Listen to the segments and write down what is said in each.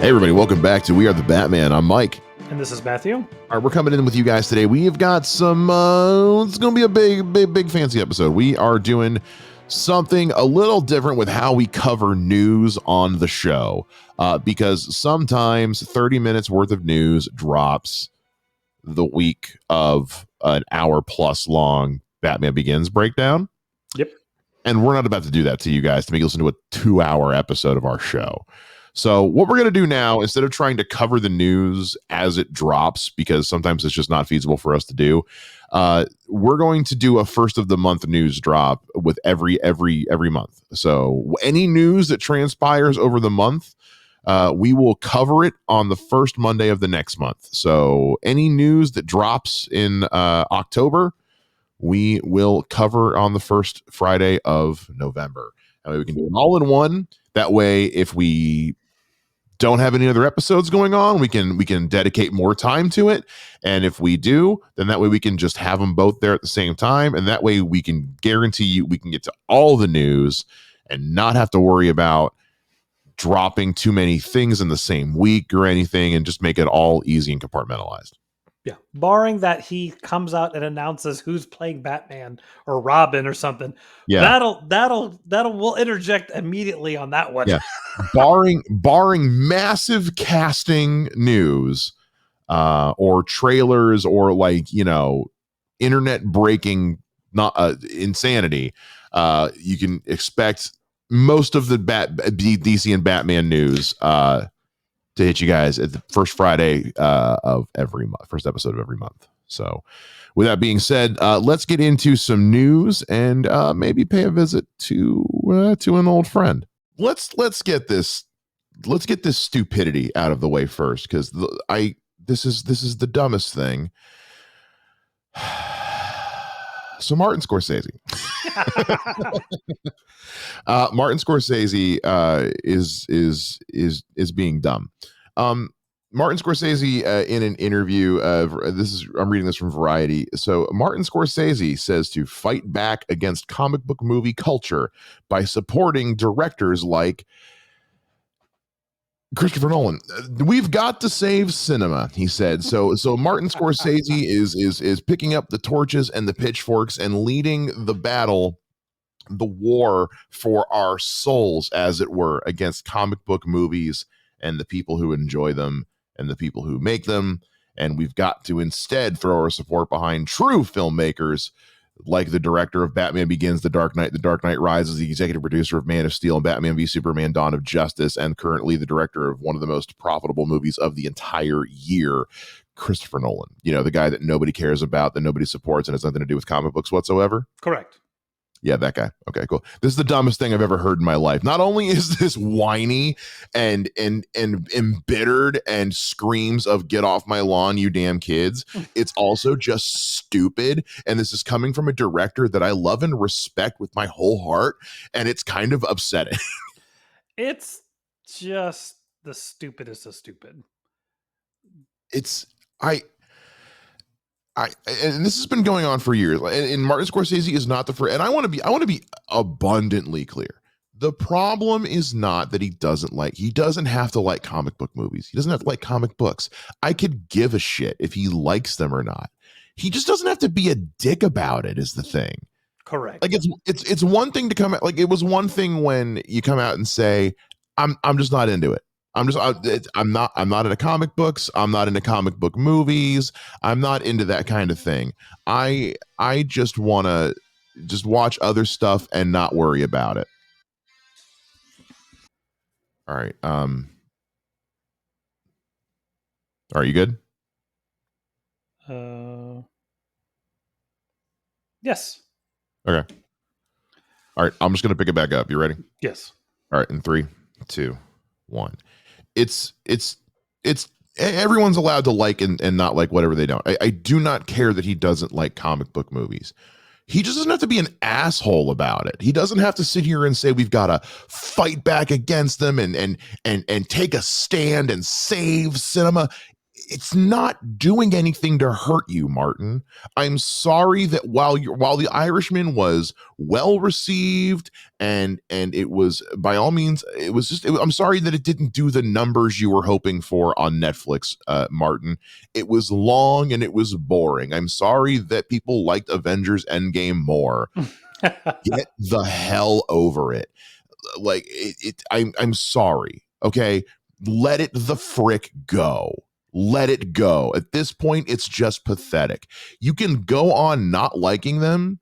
Hey everybody, welcome back to We Are the Batman. I'm Mike. And this is Matthew. All right, we're coming in with you guys today. We have got some, it's going to be a big fancy episode. We are doing something a little different with how we cover news on the show, because sometimes 30 minutes worth of news drops the week of an hour plus long Batman Begins breakdown. Yep. And we're not about to do that to you guys to make you listen to a 2-hour episode of our show. So what we're going to do now, instead of trying to cover the news as it drops, because sometimes it's just not feasible for us to do, we're going to do a first of the month news drop with every month. So any news that transpires over the month, we will cover it on the first Monday of the next month. So any news that drops in October, we will cover on the first Friday of November. That way we can do it all in one. That way, if we don't have any other episodes going on, we can dedicate more time to it. And if we do, then that way we can just have them both there at the same time. And that way we can guarantee you we can get to all the news and not have to worry about dropping too many things in the same week or anything, and just make it all easy and compartmentalized. Yeah. Barring that he comes out and announces who's playing Batman or Robin or something. Yeah. We'll interject immediately on that one. Yeah. barring massive casting news, or trailers, or internet breaking insanity, you can expect most of the DC and Batman news to hit you guys at the first Friday of every month, first episode of every month. So with that being said, let's get into some news and maybe pay a visit to an old friend. Let's get this stupidity out of the way first, because this is the dumbest thing. So Martin Scorsese. Martin Scorsese is being dumb. Martin Scorsese, in an interview, I'm reading this from Variety. So Martin Scorsese says to fight back against comic book movie culture by supporting directors like Christopher Nolan. We've got to save cinema, he said. So Martin Scorsese is picking up the torches and the pitchforks and leading the battle, the war for our souls, as it were, against comic book movies and the people who enjoy them and the people who make them. And we've got to instead throw our support behind true filmmakers like the director of Batman Begins, The Dark Knight Rises, the executive producer of Man of Steel and Batman v Superman Dawn of Justice, and currently the director of one of the most profitable movies of the entire year, Christopher Nolan. You know, the guy that nobody cares about, that nobody supports, and has nothing to do with comic books whatsoever. Correct. Yeah, that guy. Okay, cool. This is the dumbest thing I've ever heard in my life. Not only is this whiny and embittered and screams of "get off my lawn, you damn kids," it's also just stupid. And this is coming from a director that I love and respect with my whole heart, and it's kind of upsetting. It's just the stupidest of stupid. And this has been going on for years. And Martin Scorsese is not the first. And I want to be abundantly clear. The problem is not that he doesn't have to like comic book movies. He doesn't have to like comic books. I could give a shit if he likes them or not. He just doesn't have to be a dick about it, is the thing. Correct. Like it's one thing to come out. Like, it was one thing when you come out and say, I'm just not into it. I'm not into comic books. I'm not into comic book movies. I'm not into that kind of thing. I just want to just watch other stuff and not worry about it. All right. Are you good? Yes. Okay. All right. I'm just going to pick it back up. You ready? Yes. All right. In 3, 2, 1. It's everyone's allowed to like and not like whatever they don't. I do not care that he doesn't like comic book movies. He just doesn't have to be an asshole about it. He doesn't have to sit here and say we've got to fight back against them and take a stand and save cinema. it's not doing anything to hurt you, Martin. I'm sorry that while the Irishman was well received and it was by all means it was just I'm sorry that it didn't do the numbers you were hoping for on Netflix, Martin. It was long and it was boring. I'm sorry that people liked Avengers Endgame more. Get the hell over it. Like I'm sorry. Okay, let it the frick go. Let it go. At this point, it's just pathetic. You can go on not liking them.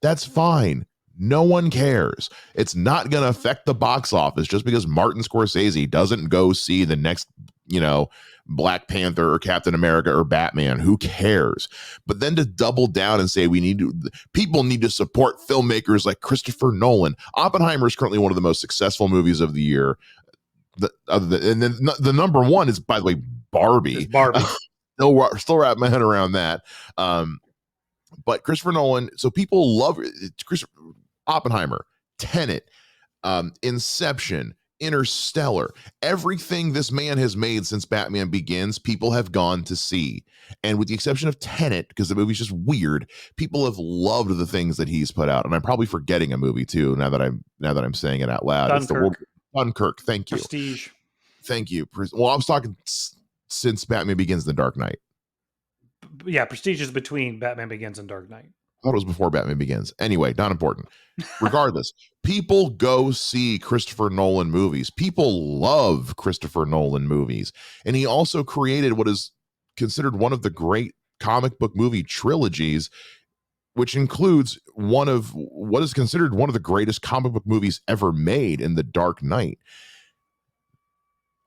That's fine. No one cares. It's not going to affect the box office just because Martin Scorsese doesn't go see the next, Black Panther or Captain America or Batman. Who cares? But then to double down and say people need to support filmmakers like Christopher Nolan. Oppenheimer is currently one of the most successful movies of the year. And then the number one is, by the way, Barbie. It's Barbie. Still wrap my head around that. But Christopher Nolan, so people love Oppenheimer, Tenet, Inception, Interstellar, everything this man has made since Batman Begins, people have gone to see. And with the exception of Tenet, because the movie's just weird, people have loved the things that he's put out. And I'm probably forgetting a movie too, now that I'm saying it out loud. Dunkirk. It's the world Dunkirk. Thank you. Prestige. Thank you. Well, I was talking since Batman Begins, The Dark Knight. Yeah, Prestige is between Batman Begins and Dark Knight. I thought it was before Batman Begins. Anyway, not important. Regardless, people go see Christopher Nolan movies. People love Christopher Nolan movies. And he also created what is considered one of the great comic book movie trilogies, which includes one of what is considered one of the greatest comic book movies ever made in The Dark Knight.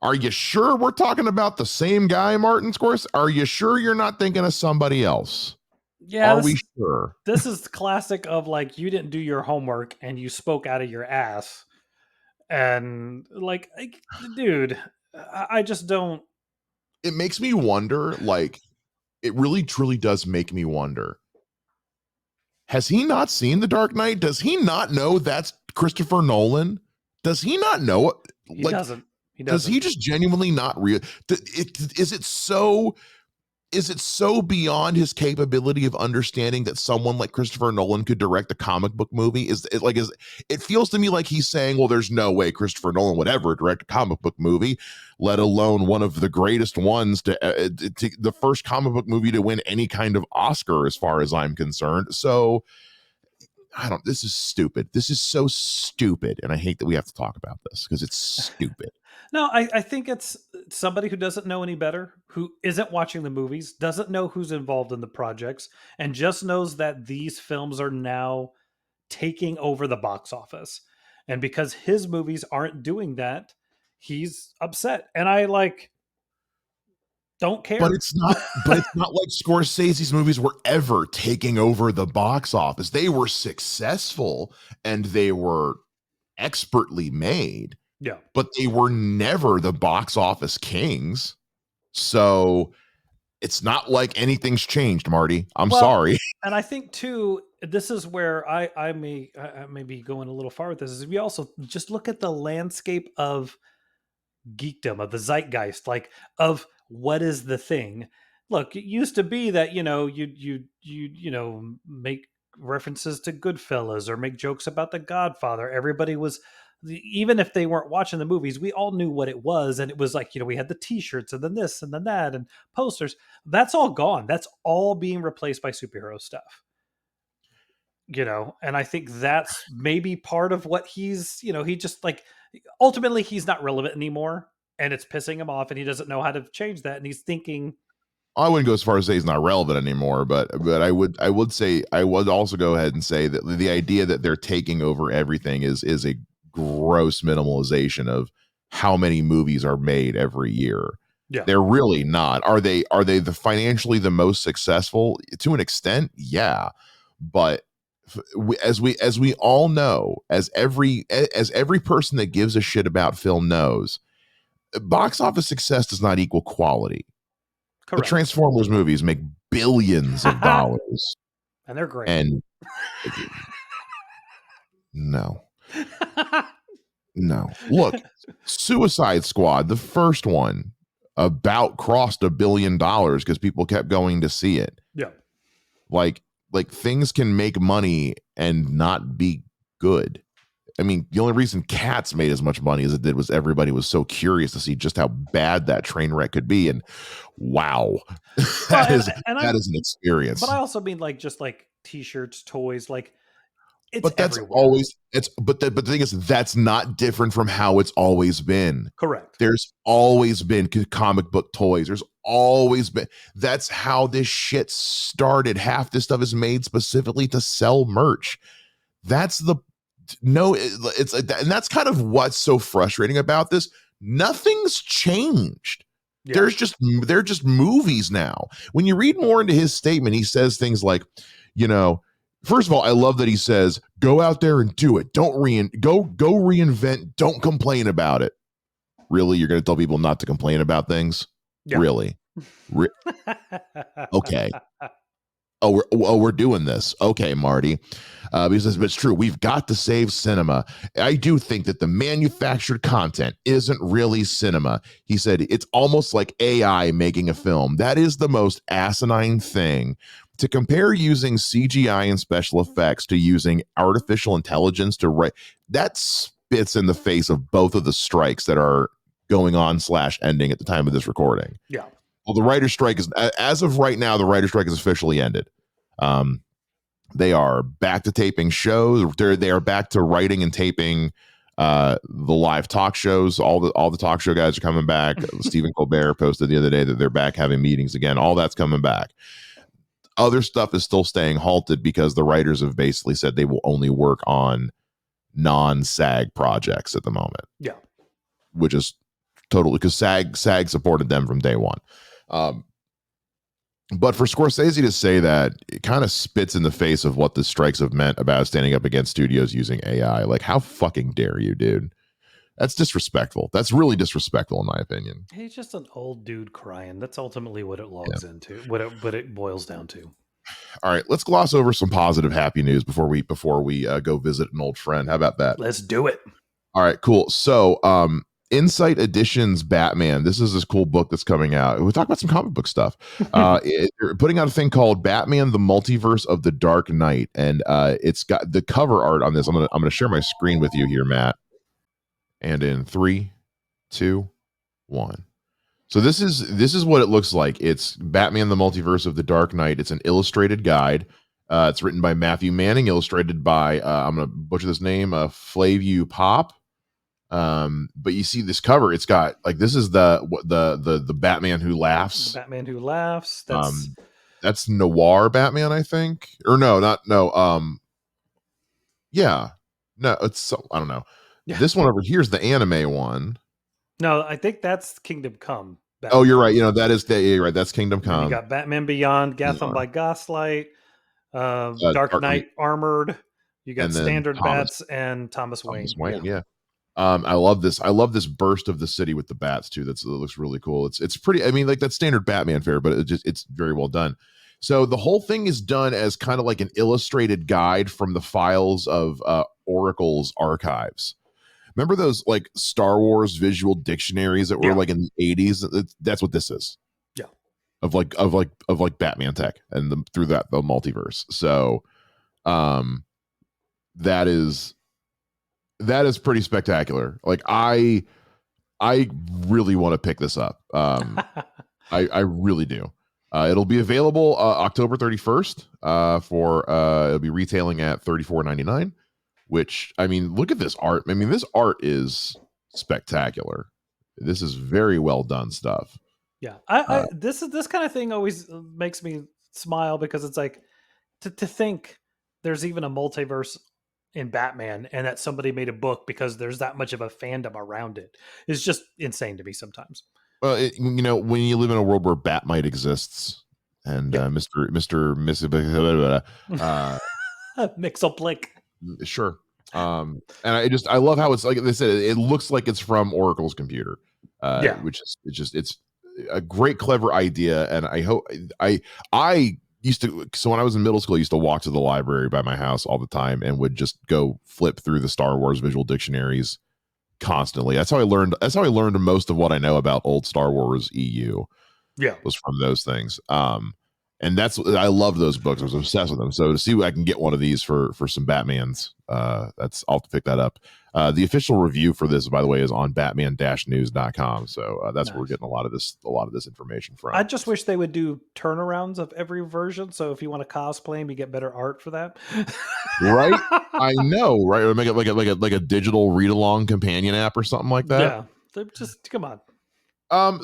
Are you sure we're talking about the same guy, Martin Scorsese? Are you sure you're not thinking of somebody else? Yeah, Are we sure? This is classic of like you didn't do your homework and you spoke out of your ass. And like, dude, I just don't. It makes me wonder, like, it really truly does make me wonder. Has he not seen The Dark Knight? Does he not know that's Christopher Nolan? Does he not know it? He doesn't. Does he just genuinely not is it so beyond his capability of understanding that someone like Christopher Nolan could direct a comic book movie? It feels to me like he's saying, well, there's no way Christopher Nolan would ever direct a comic book movie, let alone one of the greatest ones to the first comic book movie to win any kind of Oscar, as far as I'm concerned. So this is stupid. This is so stupid. And I hate that we have to talk about this because it's stupid. No, I think it's somebody who doesn't know any better, who isn't watching the movies, doesn't know who's involved in the projects, and just knows that these films are now taking over the box office. And because his movies aren't doing that, he's upset. And I don't care. But it's not like Scorsese's movies were ever taking over the box office. They were successful and they were expertly made. Yeah. But they were never the box office kings. So it's not like anything's changed, Marty. I'm sorry. And I think too, this is where I may be going a little far with this, is if you also just look at the landscape of geekdom, of the zeitgeist, like of what is the thing. Look, it used to be that, you make references to Goodfellas or make jokes about The Godfather. Everybody was, even if they weren't watching the movies, we all knew what it was. And it was like, we had the t-shirts and then this and then that and posters. That's all gone. That's all being replaced by superhero stuff. And I think that's maybe part of what he's, he just ultimately he's not relevant anymore and it's pissing him off and he doesn't know how to change that. And he's thinking, I wouldn't go as far as say he's not relevant anymore, but I would also go ahead and say that the idea that they're taking over everything is a gross minimalization of how many movies are made every year. Yeah. They're really not. Are they the financially the most successful to an extent? Yeah. But as we all know, as every person that gives a shit about film knows, box office success does not equal quality. Correct. The Transformers movies make billions of dollars. And they're great. And no. Look, Suicide Squad, the first one, about crossed $1 billion because people kept going to see it. Yeah. Like things can make money and not be good. I mean, the only reason Cats made as much money as it did was everybody was so curious to see just how bad that train wreck could be. And wow, Well, that is an experience. But I also mean like just like t-shirts, toys, like it's But that's everywhere. always but the thing is that's not different from how it's always been. Correct. There's always been comic book toys. There's always been. That's how this shit started. Half this stuff is made specifically to sell merch. That's the no, it's and that's kind of what's so frustrating about this. Nothing's changed. Yeah. They're just movies now. When you read more into his statement, he says things like, you know, first of all, I love that he says, go out there and do it. Don't go reinvent. Don't complain about it. Really? You're going to tell people not to complain about things? Yeah. Really? Okay. We're doing this. Okay, Marty. He says, but it's true. We've got to save cinema. I do think that the manufactured content isn't really cinema. He said, it's almost like AI making a film. That is the most asinine thing. To compare using CGI and special effects to using artificial intelligence to write, that spits in the face of both of the strikes that are going on / ending at the time of this recording. Yeah. Well, the writer's strike is, as of right now, the writer's strike is officially ended. They are back to taping shows. They are back to writing and taping the live talk shows. All the talk show guys are coming back. Stephen Colbert posted the other day that they're back having meetings again. All that's coming back. Other stuff is still staying halted because the writers have basically said they will only work on non-SAG projects at the moment. Yeah. Which is totally because SAG supported them from day one. But for Scorsese to say that, it kind of spits in the face of what the strikes have meant about standing up against studios using AI. Like, how fucking dare you, dude? That's disrespectful. That's really disrespectful, in my opinion. He's just an old dude crying. That's ultimately what it logs into, what it boils down to. All right, let's gloss over some positive, happy news before we go visit an old friend. How about that? Let's do it. All right, cool. So, Insight Editions Batman. This is this cool book that's coming out. We talk about some comic book stuff. They're putting out a thing called Batman: The Multiverse of the Dark Knight, and it's got the cover art on this. I'm gonna share my screen with you here, Matt. And in 3, 2, 1. So this is what it looks like. It's Batman: The Multiverse of the Dark Knight. It's an illustrated guide. It's written by Matthew Manning, illustrated by I'm gonna butcher this name, Flavu Pop. But you see this cover, it's got like, this is the Batman who laughs. The Batman who laughs. That's noir Batman, I think. Or no. Yeah. No, it's I don't know. Yeah. This one over here is the anime one. No, I think that's Kingdom Come. Batman. Oh, you're right. You know, that is you're right. That's Kingdom Come. You got Batman Beyond, Gotham by Gaslight, Dark Knight Armored. You got Standard Bats and Thomas Wayne. Yeah. I love this. I love this burst of the city with the bats too. It looks really cool. It's pretty. I mean, like that standard Batman fare, but it's very well done. So the whole thing is done as kind of like an illustrated guide from the files of Oracle's archives. Remember those like Star Wars visual dictionaries that were like in the 80s? That's what this is. Yeah. Of like Batman tech and through the multiverse. So, that is pretty spectacular. Like I really want to pick this up. I really do. It'll be available October 31st for it'll be retailing at $34.99, which, I mean, look at this art. I mean, this art is spectacular. This is very well done stuff. Yeah. This kind of thing always makes me smile because it's like to think there's even a multiverse in Batman and that somebody made a book because there's that much of a fandom around it is just insane to me sometimes. Well, you know, when you live in a world where Batmite exists and Mr. Mixoplick. Sure. And I love how it's like they said, it looks like it's from Oracle's computer. Which is it's a great, clever idea. And I hope I used to, so when I was in middle school, I used to walk to the library by my house all the time and would just go flip through the Star Wars visual dictionaries constantly. That's how I learned. That's how I learned most of what I know about old Star Wars EU Yeah. was from those things. And that's I love those books. I was obsessed with them. So to see what I can get one of these for some Batmans, that's I'll have to pick that up. The official review for this, by the way, is on batman-news.com. So that's where we're Nice. getting a lot of this information from. I just wish they would do turnarounds of every version. So if you want to cosplay him, you get better art for that. Right? I know, right? Or make it like a digital read along companion app or something like that. Yeah. They're just come on.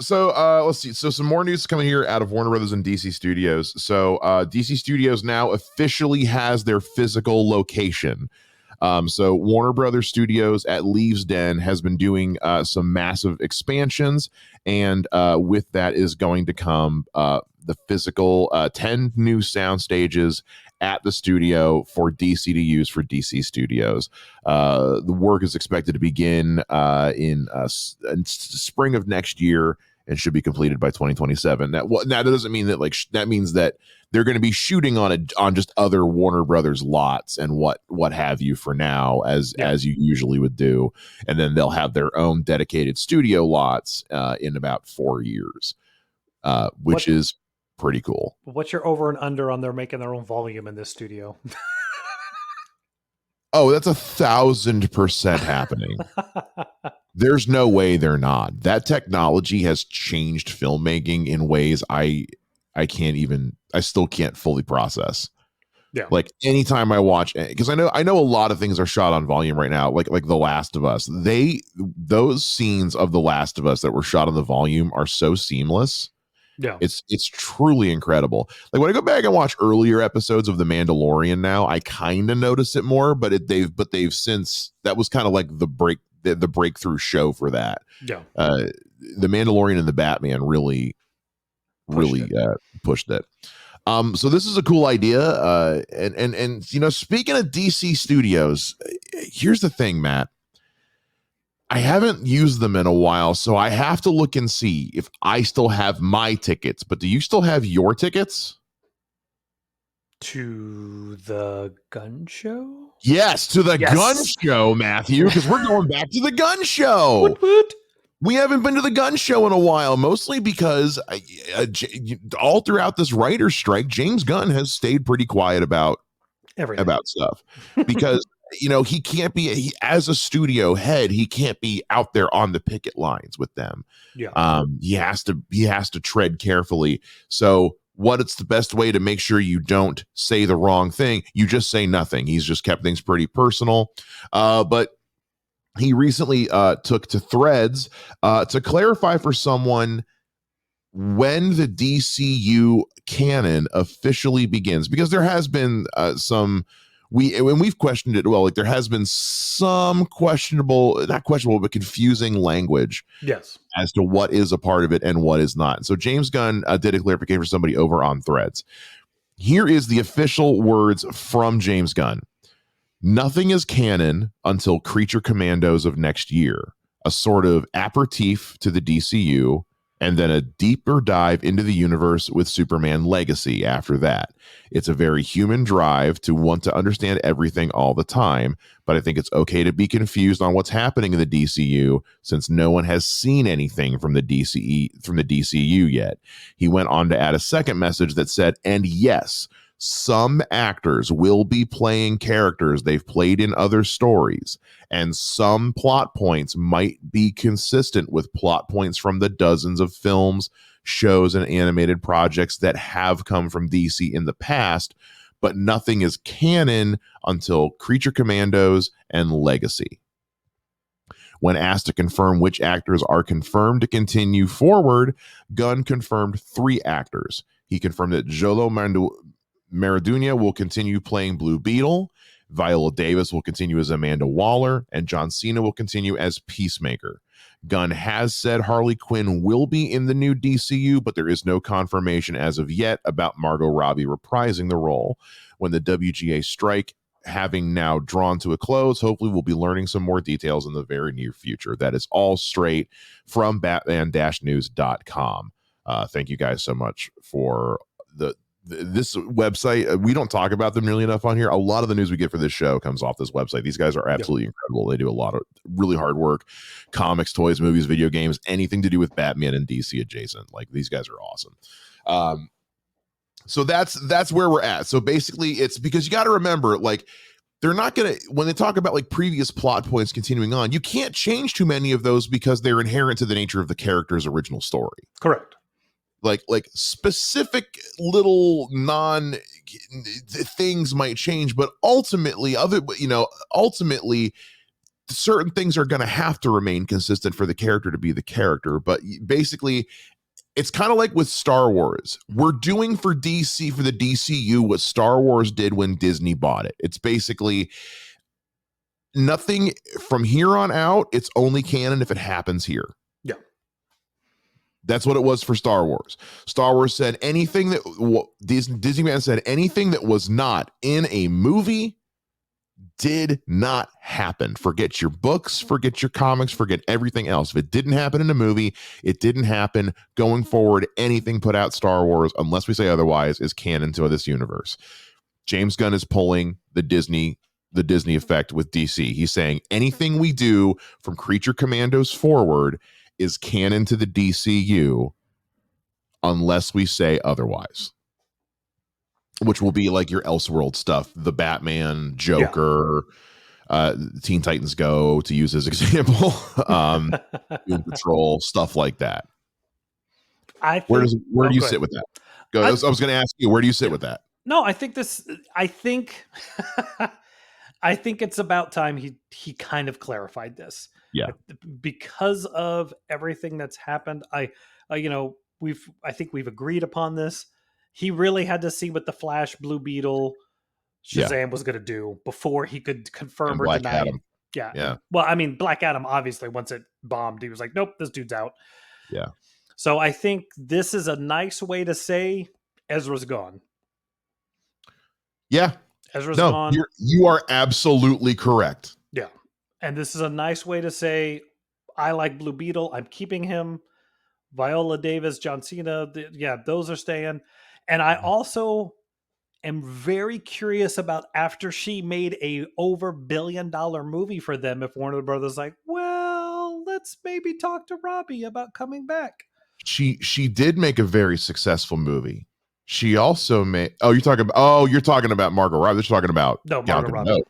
So let's see. So some more news coming here out of Warner Brothers and DC Studios. So DC Studios now officially has their physical location. So Warner Brothers Studios at Leaves Den has been doing some massive expansions, and with that is going to come the physical 10 new sound stages at the studio for DC to use for DC Studios. The work is expected to begin in spring of next year and should be completed by 2027. Now that doesn't mean that that means that they're going to be shooting on just other Warner Brothers lots and what have you for now, as you usually would do, and then they'll have their own dedicated studio lots in about 4 years, which is pretty cool. What's your over and under on their making their own volume in this studio? Oh, that's 1,000% happening. There's no way they're not. That technology has changed filmmaking in ways I still can't fully process. Yeah. Like anytime I watch, because I know a lot of things are shot on volume right now, like The Last of Us. Those scenes of The Last of Us that were shot on the volume are so seamless. Yeah. It's truly incredible. Like when I go back and watch earlier episodes of The Mandalorian now, I kind of notice it more, but they've since, that was kind of like the breakthrough show for that. Yeah. The Mandalorian and the Batman really pushed it. So this is a cool idea. And speaking of DC Studios, here's the thing, Matt. I haven't used them in a while, so I have to look and see if I still have my tickets. But do you still have your tickets? To the gun show? Yes, to the gun show, Matthew, because we're going back to the gun show. Woot woot. We haven't been to the gun show in a while, mostly because all throughout this writer's strike, James Gunn has stayed pretty quiet about stuff because he can't be as a studio head. He can't be out there on the picket lines with them. Yeah. He has to tread carefully. So what's the best way to make sure you don't say the wrong thing? You just say nothing. He's just kept things pretty personal. But he recently took to Threads to clarify for someone when the DCU canon officially begins, because there has been we've questioned it. Well, like there has been some not questionable, but confusing language. Yes. As to what is a part of it and what is not. So James Gunn did a clarification for somebody over on Threads. Here is the official words from James Gunn. Nothing is canon until Creature Commandos of next year, a sort of aperitif to the DCU, and then a deeper dive into the universe with Superman Legacy after that. It's a very human drive to want to understand everything all the time, but I think it's okay to be confused on what's happening in the DCU since no one has seen anything from the DCU yet. He went on to add a second message that said, and yes, some actors will be playing characters they've played in other stories, and some plot points might be consistent with plot points from the dozens of films, shows, and animated projects that have come from DC in the past, but nothing is canon until Creature Commandos and Legacy. When asked to confirm which actors are confirmed to continue forward, Gunn confirmed 3 actors. He confirmed that Jolo Maradona will continue playing Blue Beetle, Viola Davis will continue as Amanda Waller, and John Cena will continue as Peacemaker. Gunn has said Harley Quinn will be in the new DCU, but there is no confirmation as of yet about Margot Robbie reprising the role. When the WGA strike having now drawn to a close, hopefully we'll be learning some more details in the very near future. That is all straight from batman-news.com. Thank you guys so much for this website, we don't talk about them nearly enough on here. A lot of the news we get for this show comes off this website. These guys are absolutely incredible. They do a lot of really hard work. Comics, toys, movies, video games, anything to do with Batman and DC adjacent. Like, these guys are awesome. So that's where we're at. So basically, it's because you got to remember, like, they're not going to, when they talk about like previous plot points continuing on, you can't change too many of those because they're inherent to the nature of the character's original story. Correct. Like specific little non things might change, but ultimately certain things are going to have to remain consistent for the character to be the character. But basically, it's kind of like with Star Wars. We're doing for DC, for the DCU, what Star Wars did when Disney bought it. It's basically nothing from here on out. It's only canon if it happens here. Yeah. That's what it was for Star Wars. Star Wars said anything that Disneyland said anything that was not in a movie did not happen. Forget your books, forget your comics, forget everything else. If it didn't happen in a movie, it didn't happen. Going forward, anything put out Star Wars, unless we say otherwise, is canon to this universe. James Gunn is pulling the Disney effect with DC. He's saying anything we do from Creature Commandos forward is canon to the DCU unless we say otherwise, which will be like your Elseworld stuff, the Batman, Joker, Teen Titans Go, to use as example, Doom Patrol, stuff like that. Where do you sit with that? I was going to ask you, where do you sit with that? No, I think I think it's about time he kind of clarified this. Yeah. Because of everything that's happened, I think we've agreed upon this. He really had to see what the Flash, Blue Beetle, Shazam was going to do before he could confirm or deny. Adam. Yeah. Well, I mean, Black Adam, obviously, once it bombed, he was like, nope, this dude's out. Yeah. So I think this is a nice way to say Ezra's gone. Yeah. Ezra's gone. You are absolutely correct. Yeah. And this is a nice way to say, I like Blue Beetle. I'm keeping him. Viola Davis, John Cena. Those are staying. And I also am very curious about, after she made a over $1 billion movie for them, if Warner Brothers like, well, let's maybe talk to Robbie about coming back. She did make a very successful movie. She also made. You're talking about Margot Robbie. They're talking about Margot Robbie.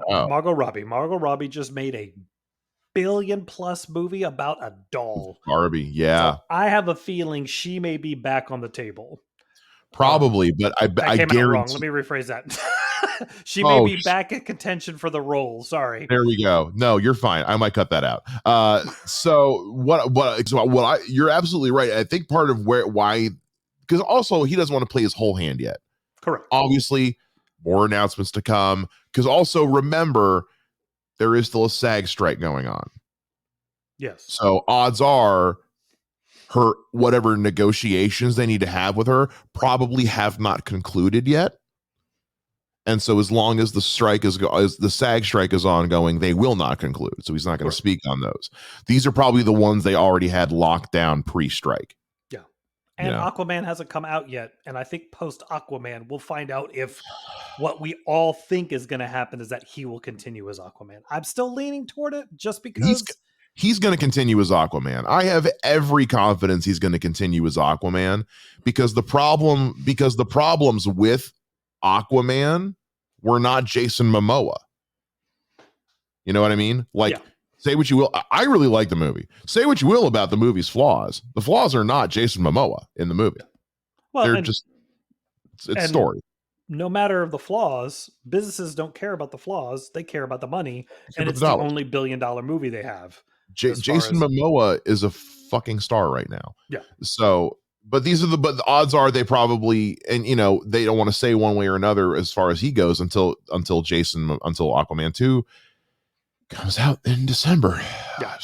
Margot Robbie. Margot Robbie just made a $1 billion+ movie about a doll. Barbie, yeah. So I have a feeling she may be back on the table. Probably, but I guarantee. Wrong. Let me rephrase that. She may be back in contention for the role. Sorry. There we go. No, you're fine. I might cut that out. You're absolutely right. I think part of why, because also he doesn't want to play his whole hand yet. Correct. Obviously, more announcements to come. Because also remember, there is still a SAG strike going on. Yes. So odds are, her whatever negotiations they need to have with her probably have not concluded yet. And so as long as the SAG strike is ongoing, they will not conclude. So he's not going to speak on those. These are probably the ones they already had locked down pre-strike. Yeah. And Aquaman hasn't come out yet. And I think post Aquaman, we'll find out if what we all think is going to happen is that he will continue as Aquaman. I'm still leaning toward it just because he's going to continue as Aquaman. I have every confidence he's going to continue as Aquaman because the problems with Aquaman were not Jason Momoa. You know what I mean? Say what you will. I really like the movie. Say what you will about the movie's flaws. The flaws are not Jason Momoa in the movie. Well, they're it's story. No matter the flaws, businesses don't care about the flaws. They care about the money. And it's the only $1 billion movie they have. Jason Momoa is a fucking star right now. Yeah. So, but the odds are they probably, and they don't want to say one way or another as far as he goes until Aquaman 2 comes out in December. Yeah.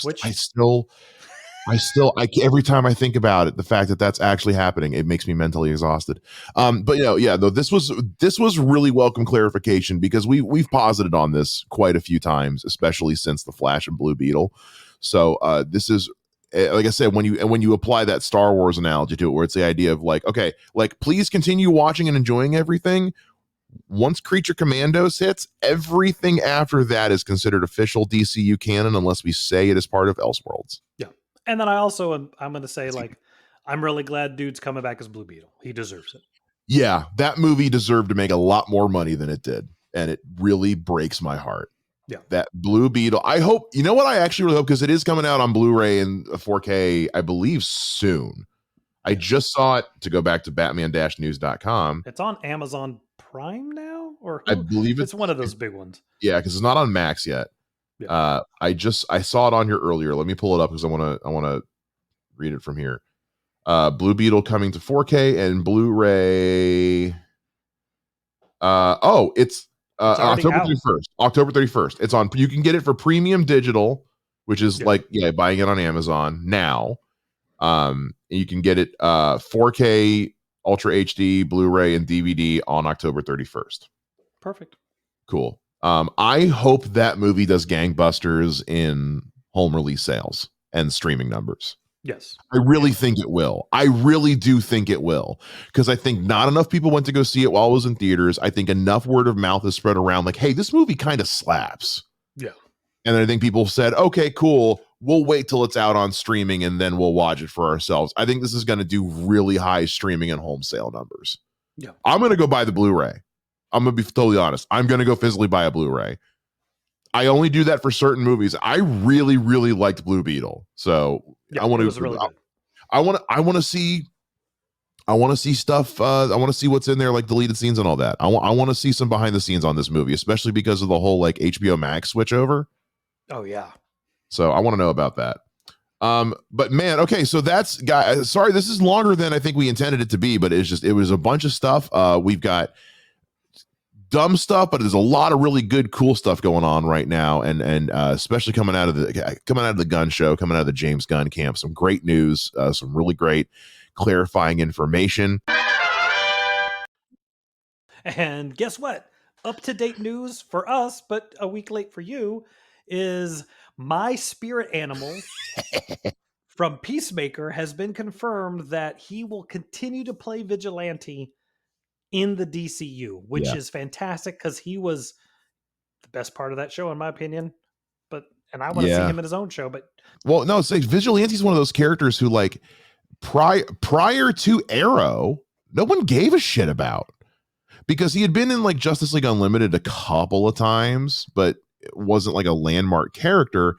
Every time I think about it, the fact that that's actually happening, it makes me mentally exhausted. Though this was really welcome clarification because we've posited on this quite a few times, especially since the Flash and Blue Beetle. So this is like I said, when you apply that Star Wars analogy to it, where it's the idea of like, okay, like please continue watching and enjoying everything. Once Creature Commandos hits, everything after that is considered official DCU canon unless we say it is part of Elseworlds. Yeah. And then I'm going to say, like, I'm really glad dude's coming back as Blue Beetle. He deserves it. Yeah, that movie deserved to make a lot more money than it did, and it really breaks my heart. Yeah. That Blue Beetle. I hope, you know what I actually really hope, because it is coming out on Blu-ray and 4K, I believe, soon. I just saw it, to go back to batman-news.com. It's on Amazon Prime now, or I believe it's one of those big ones. Yeah, because it's not on Max yet. Yeah. I saw it on here earlier. Let me pull it up because I want to read it from here. Blue Beetle coming to 4K and Blu-ray. It's October 31st. October 31st. It's on. You can get it for premium digital, which is like buying it on Amazon now. You can get it 4K, Ultra HD, Blu-ray, and DVD on October 31st. Perfect. Cool. I hope that movie does gangbusters in home release sales and streaming numbers. Yes. I really think it will. I really do think it will, because I think not enough people went to go see it while it was in theaters. I think enough word of mouth is spread around like, hey, this movie kind of slaps. Yeah. And I think people said, okay, cool. We'll wait till it's out on streaming and then we'll watch it for ourselves. I think this is going to do really high streaming and home sale numbers. Yeah. I'm going to go buy the Blu-ray. I'm going to be totally honest. I'm going to go physically buy a Blu-ray. I only do that for certain movies. I really, really liked Blue Beetle. So I want to, really good. I want to see stuff. I want to see what's in there, like deleted scenes and all that. I want to see some behind the scenes on this movie, especially because of the whole like HBO Max switch over. Oh yeah. So I want to know about that. But man, okay, so that's sorry, this is longer than I think we intended it to be, but it was a bunch of stuff. We've got dumb stuff, but there's a lot of really good, cool stuff going on right now, and especially coming out of the Gunn Show, coming out of the James Gunn camp. Some great news, some really great clarifying information. And guess what? Up-to-date news for us, but a week late for you, is my spirit animal from Peacemaker has been confirmed that he will continue to play Vigilante in the DCU, which is fantastic because he was the best part of that show, in my opinion. And I want to see him in his own show. But well, no, it's like Vigilante's one of those characters who, like, prior to Arrow, no one gave a shit about, because he had been in like Justice League Unlimited a couple of times, but it wasn't like a landmark character.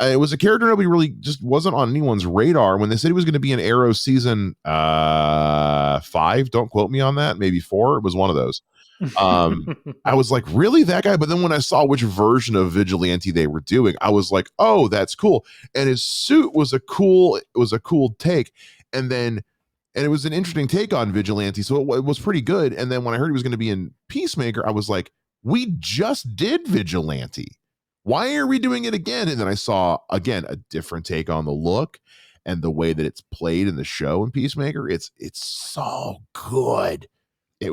It was a character nobody really just wasn't on anyone's radar. When they said he was going to be in Arrow season 5, don't quote me on that, maybe 4, it was one of those. I was like, really, that guy? But then when I saw which version of Vigilante they were doing, I was like, oh, that's cool. And his suit was a cool take. And it was an interesting take on Vigilante, so it was pretty good. And then when I heard he was going to be in Peacemaker, I was like, we just did Vigilante. Why are we doing it again? And then I saw, again, a different take on the look and the way that it's played in the show in Peacemaker. It's so good. It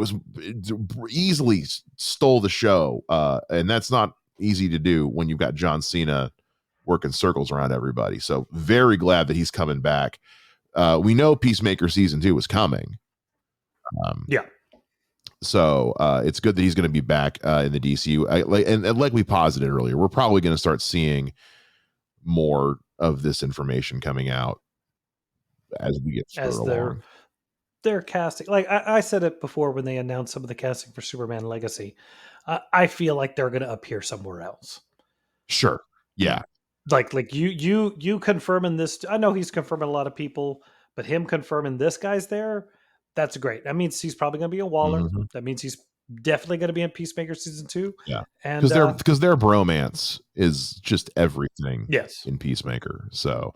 easily stole the show. And that's not easy to do when you've got John Cena working circles around everybody. So very glad that he's coming back. We know Peacemaker season 2 is coming. So it's good that he's going to be back in the DCU. And like we posited earlier, we're probably going to start seeing more of this information coming out as we get further along. Their casting, like I said it before when they announced some of the casting for Superman Legacy, I feel like they're going to appear somewhere else. Sure. Yeah. Like you confirming this. I know he's confirming a lot of people, but him confirming this guy's there, that's great. That means he's probably going to be a Waller. Mm-hmm. That means he's definitely going to be in Peacemaker season 2. Yeah. And because their bromance is just everything. Yes. In Peacemaker. So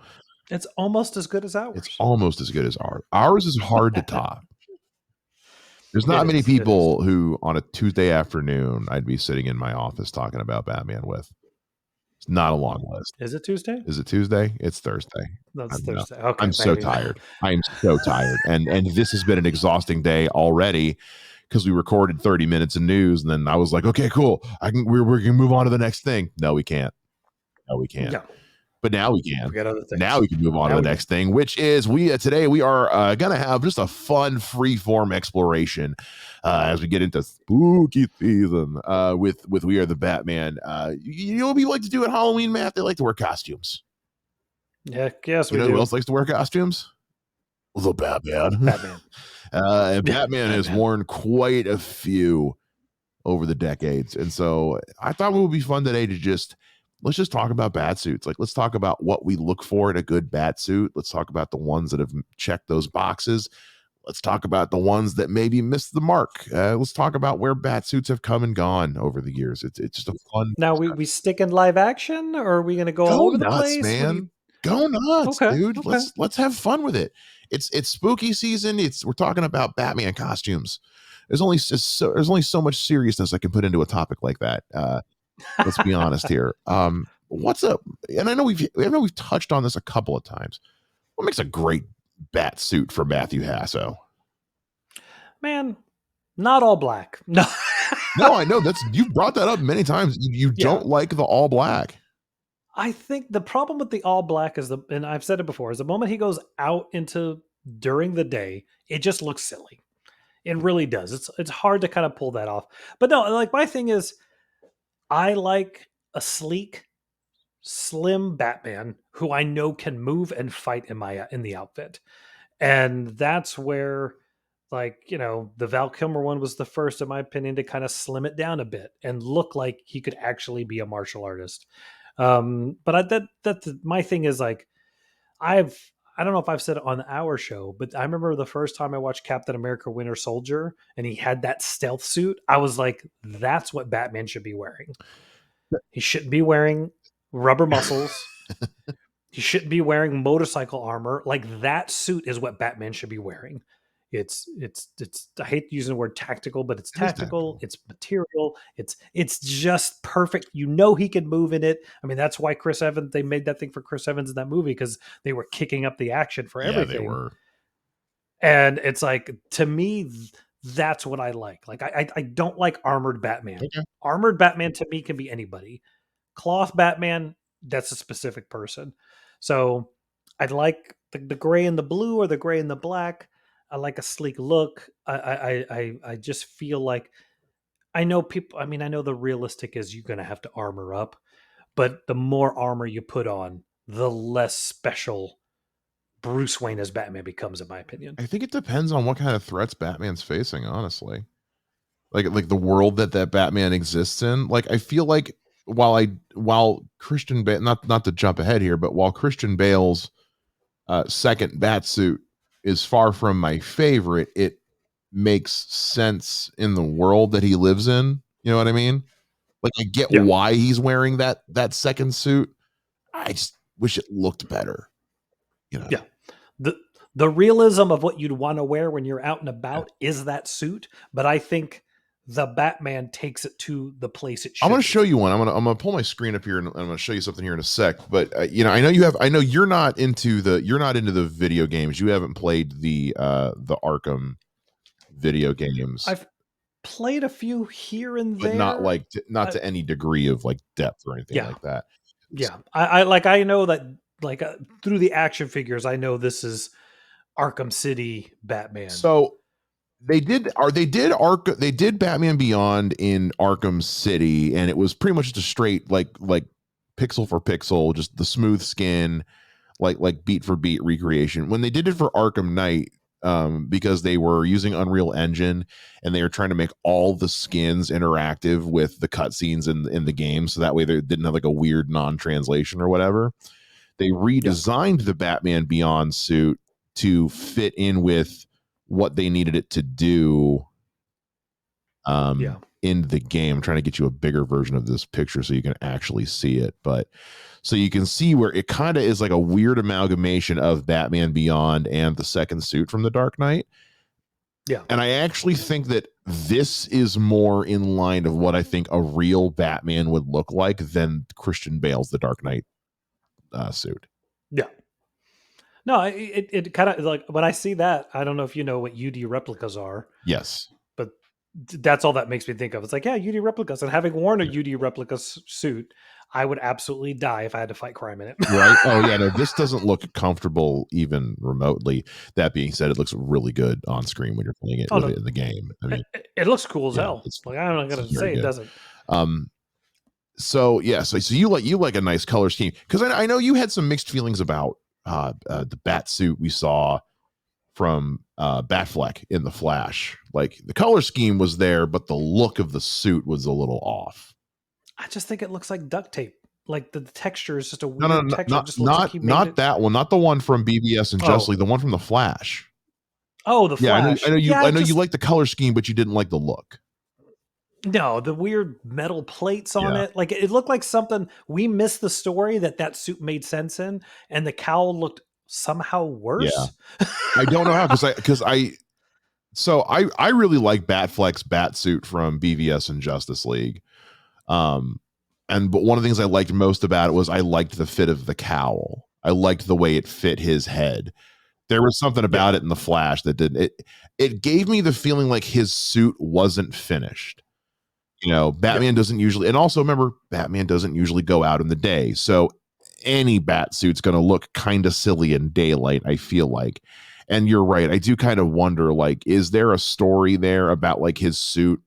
it's almost as good as ours. It's almost as good as ours. Ours is hard to top. There's not many people who on a Tuesday afternoon I'd be sitting in my office talking about Batman with. It's not a long list. Is it Tuesday? Is it Tuesday? It's Thursday. That's Thursday. Okay. I'm so tired. I am so tired. And this has been an exhausting day already, because we recorded 30 minutes of news and then I was like, okay, cool. We're going to move on to the next thing. No, we can't. Yeah. But now we can. Forget other Now things. we can move on to Now the we next thing, which is today we are gonna have just a fun free-form exploration as we get into spooky season with We Are the Batman. You know what we like to do at Halloween, Matt? They like to wear costumes. Heck yes, You we know who do. else likes to wear costumes? The Batman. Batman. And Yeah, Batman has Batman. worn quite a few over the decades. And so I thought it would be fun today to let's just talk about bat suits. Like, let's talk about what we look for in a good bat suit. Let's talk about the ones that have checked those boxes. Let's talk about the ones that maybe missed the mark. Let's talk about where bat suits have come and gone over the years. It's just a fun Now we stick in live action, or are we going to go all go over the nuts, place? What do you? man. Go nuts, Okay, dude. okay. Let's have fun with it. It's spooky season. We're talking about Batman costumes. There's only so much seriousness I can put into a topic like that. Let's be honest here. What's up? And I know we've touched on this a couple of times. What makes a great bat suit for Matthew Hasso? Man, not all black. No. No, I know you've brought that up many times. You Yeah. don't like the all black. I think the problem with the all black is and I've said it before, is the moment he goes out into during the day, it just looks silly. It really does. It's hard to kind of pull that off. But no, like my thing is I like a sleek, slim Batman who I know can move and fight in the outfit. And that's where, like, the Val Kilmer one was the first, in my opinion, to kind of slim it down a bit and look like he could actually be a martial artist. But that's my thing is, like, I don't know if I've said it on our show, but I remember the first time I watched Captain America Winter Soldier and he had that stealth suit. I was like, that's what Batman should be wearing. He shouldn't be wearing rubber muscles. He shouldn't be wearing motorcycle armor. Like, that suit is what Batman should be wearing. It's I hate using the word tactical, but it's It is tactical, tactical. it's material, it's just perfect. He can move in it. I mean, that's why Chris Evans, they made that thing for Chris Evans in that movie, because they were kicking up the action for Yeah, they everything. were. And it's like, to me, that's what I like. Like, I don't like armored Batman. Okay. Armored Batman to me can be anybody. Cloth Batman, that's a specific person. So I'd like the gray and the blue, or the gray and the black. I like a sleek look. I just feel like, I know people. I mean, I know the realistic is you're going to have to armor up, but the more armor you put on, the less special Bruce Wayne as Batman becomes, in my opinion. I think it depends on what kind of threats Batman's facing, honestly. Like the world that Batman exists in. Like, I feel like while Christian Bale, not to jump ahead here, but while Christian Bale's second bat suit is far from my favorite, it makes sense in the world that he lives in. You know what I mean? Like, I get Yeah, why he's wearing that second suit. I just wish it looked better. You know? yeah. the The realism of what you'd want to wear when you're out and Yeah. about is that suit, but I think the Batman takes it to the place it I'm going should to show be. you one. I'm going to pull my screen up here and I'm going to show you something here in a sec. But I know you're not into the video games. You haven't played the Arkham video games, I've played a few here and but not there. like not Uh, to any degree of like depth or anything yeah, like that. yeah. I know that, like, through the action figures, I know this is Arkham City Batman. So they did Batman Beyond in Arkham City, and it was pretty much just a straight like pixel for pixel, just the smooth skin, like beat for beat recreation. When they did it for Arkham Knight, because they were using Unreal Engine and they were trying to make all the skins interactive with the cutscenes in the game, so that way they didn't have like a weird non-translation or whatever. They Yeah, redesigned the Batman Beyond suit to fit in with what they needed it to do yeah, in the game. I'm trying to get you a bigger version of this picture so you can actually see it. But so you can see where it kind of is like a weird amalgamation of Batman Beyond and the second suit from the Dark Knight. yeah, And I actually think that this is more in line of what I think a real Batman would look like than Christian Bale's The Dark Knight suit. yeah. No, it kind of, like, when I see that, I don't know if you know what UD replicas are, Yes. but That's all that makes me think of. It's like, yeah, UD replicas. And having worn a UD replica suit, I would absolutely die if I had to fight crime in it. Right? Oh yeah, no, this doesn't look comfortable even remotely. That being said, it looks really good on screen when you're playing it Oh with no, it in the game. I mean, it looks cool as yeah, hell. Like, I'm not gonna it's very say it good. doesn't. Um, so yeah, so you like a nice color scheme, because I know you had some mixed feelings about the bat suit we saw from Batfleck in the Flash. Like the color scheme was there, but the look of the suit was a little off. I just think it looks like duct tape. Like the texture is just a No, no, weird no, texture. It just looks like he made not it. that one, not the one from BBS and Just Oh, League, the one from the Flash. oh, the Yeah, Flash. Yeah, I it know you just like the color scheme, but you didn't like the look. no, the weird metal plates on Yeah, it. Like it looked like something we missed the story that suit made sense in, and the cowl looked somehow yeah. worse. I don't know how, I really like Batfleck's Batsuit from BVS and Justice League. Um, but one of the things I liked most about it was I liked the fit of the cowl. I liked the way it fit his head. There was something Yeah, about it in the Flash that didn't it. It gave me the feeling like his suit wasn't finished. You know, yeah, Batman doesn't usually, and also remember, Batman doesn't usually go out in the day, so any bat suit's going to look kind of silly in daylight, I feel like. And you're right, I do kind of wonder, like, is there a story there about like his suit?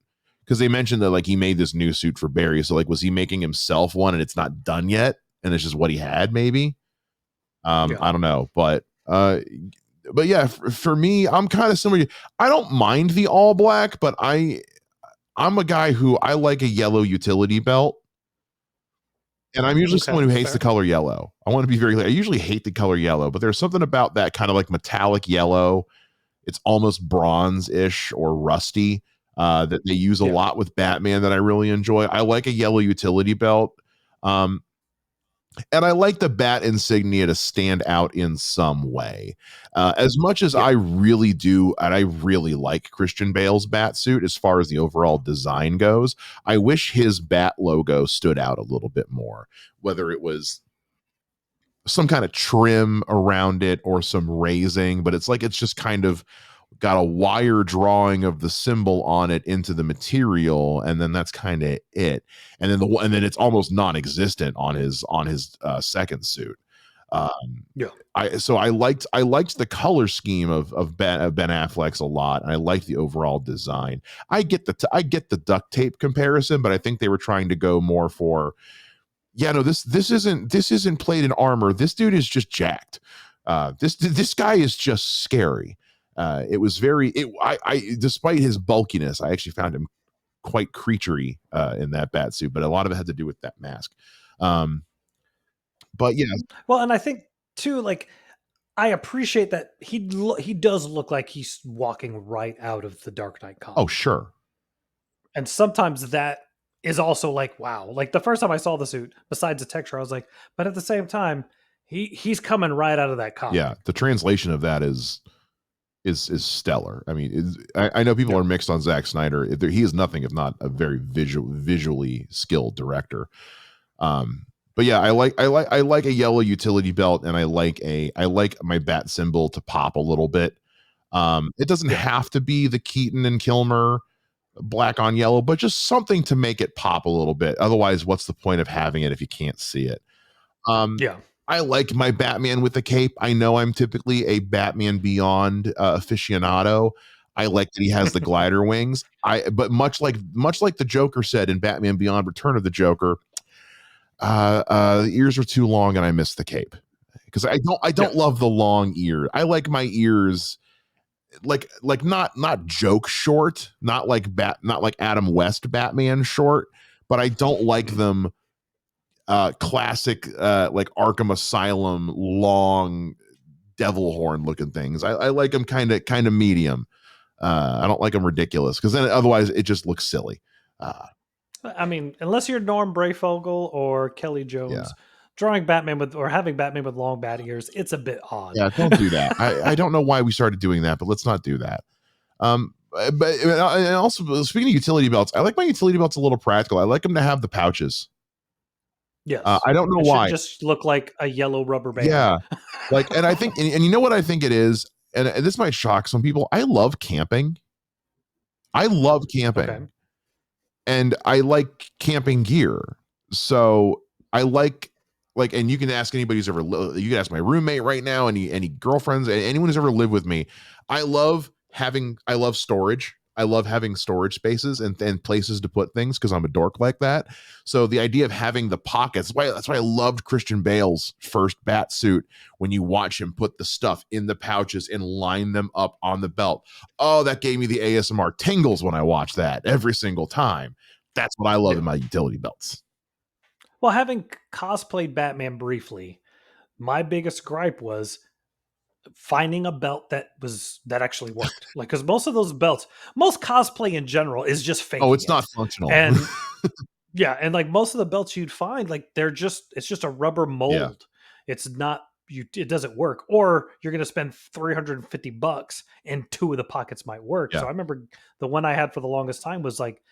Because they mentioned that like he made this new suit for Barry, so like was he making himself one and it's not done yet, and it's just what he had, maybe? yeah. I don't know, but yeah, for me, I'm kind of similar. I don't mind the all black, but I'm a guy who I like a yellow utility belt. And I'm usually Okay, someone who hates the fair. color yellow. I want to be very clear. I usually hate the color yellow, but there's something about that kind of like metallic yellow. It's almost bronze-ish or rusty, that they use a Yeah, lot with Batman that I really enjoy. I like a yellow utility belt. Um, and I like the bat insignia to stand out in some way. As much as yeah. I really do, and I really like Christian Bale's bat suit as far as the overall design goes, I wish his bat logo stood out a little bit more. Whether it was some kind of trim around it or some raising, but it's like it's just kind of got a wire drawing of the symbol on it into the material, and then that's kind of it. And then it's almost non-existent on his second suit. Um, Yeah. I liked the color scheme of Ben Affleck's a lot, and I liked the overall design. I get the duct tape comparison, but I think they were trying to go more for, yeah, no, this isn't plate and armor. This dude is just jacked. This guy is just scary. It was very I despite his bulkiness, I actually found him quite creaturey in that bat suit, but a lot of it had to do with that mask. Um, but yeah, Well, and I think too, like I appreciate that he does look like he's walking right out of the Dark Knight oh comic, sure, and sometimes that is also like wow. Like the first time I saw the suit, besides the texture, I was like, but at the same time, he's coming right out of that yeah, comic. the translation of that is stellar. I mean, I know people Yeah, are mixed on Zack Snyder. He is nothing if not a very visually skilled director. Um, but yeah, I like a yellow utility belt, and I like my bat symbol to pop a little bit. It doesn't yeah, have to be the Keaton and Kilmer black on yellow, but just something to make it pop a little bit. Otherwise, what's the point of having it if you can't see it? Um, yeah. I like my Batman with the cape. I know I'm typically a Batman Beyond aficionado. I like that he has the glider wings. But much like the Joker said in Batman Beyond: Return of the Joker, the ears are too long and I miss the cape, because I Yeah. don't love the long ear. I like my ears not joke short, not like Adam West Batman short, but I don't like Mhm. them classic like Arkham Asylum long devil horn looking things. I like them kind of medium. I don't like them ridiculous, because then otherwise it just looks silly. Uh, I mean, unless you're Norm Brayfogle or Kelly yeah. Jones, drawing Batman with or having Batman with long bat ears, it's a bit odd. Yeah, don't do that. I don't know why we started doing that, but let's not do that. And also, speaking of utility belts, I like my utility belts a little practical. I like them to have the pouches. Yes. I don't know It shouldn't why. just look like a yellow rubber band. Yeah, like, and I think, and you know what I think it is, and this might shock some people. I love camping. I love Okay. camping and I like camping gear. So I like, and you can ask anybody who's ever you can ask my roommate right now, any girlfriends, anyone who's ever lived with me. I love storage. I love having storage spaces and places to put things because I'm a dork like that. So the idea of having the pockets, that's why I loved Christian Bale's first bat suit when you watch him put the stuff in the pouches and line them up on the belt. Oh, that gave me the ASMR tingles when I watch that every single time. That's what I love Yeah. in my utility belts. Well, having cosplayed Batman briefly, my biggest gripe was finding a belt that actually worked. Like, because most of those belts, most cosplay in general is just Oh, faking it's not it. functional. And yeah, and like most of the belts you'd find, like it's just a rubber Yeah. mold. It's not it doesn't work. Or you're gonna spend $350 and two of the pockets might work. Yeah. So I remember the one I had for the longest time was like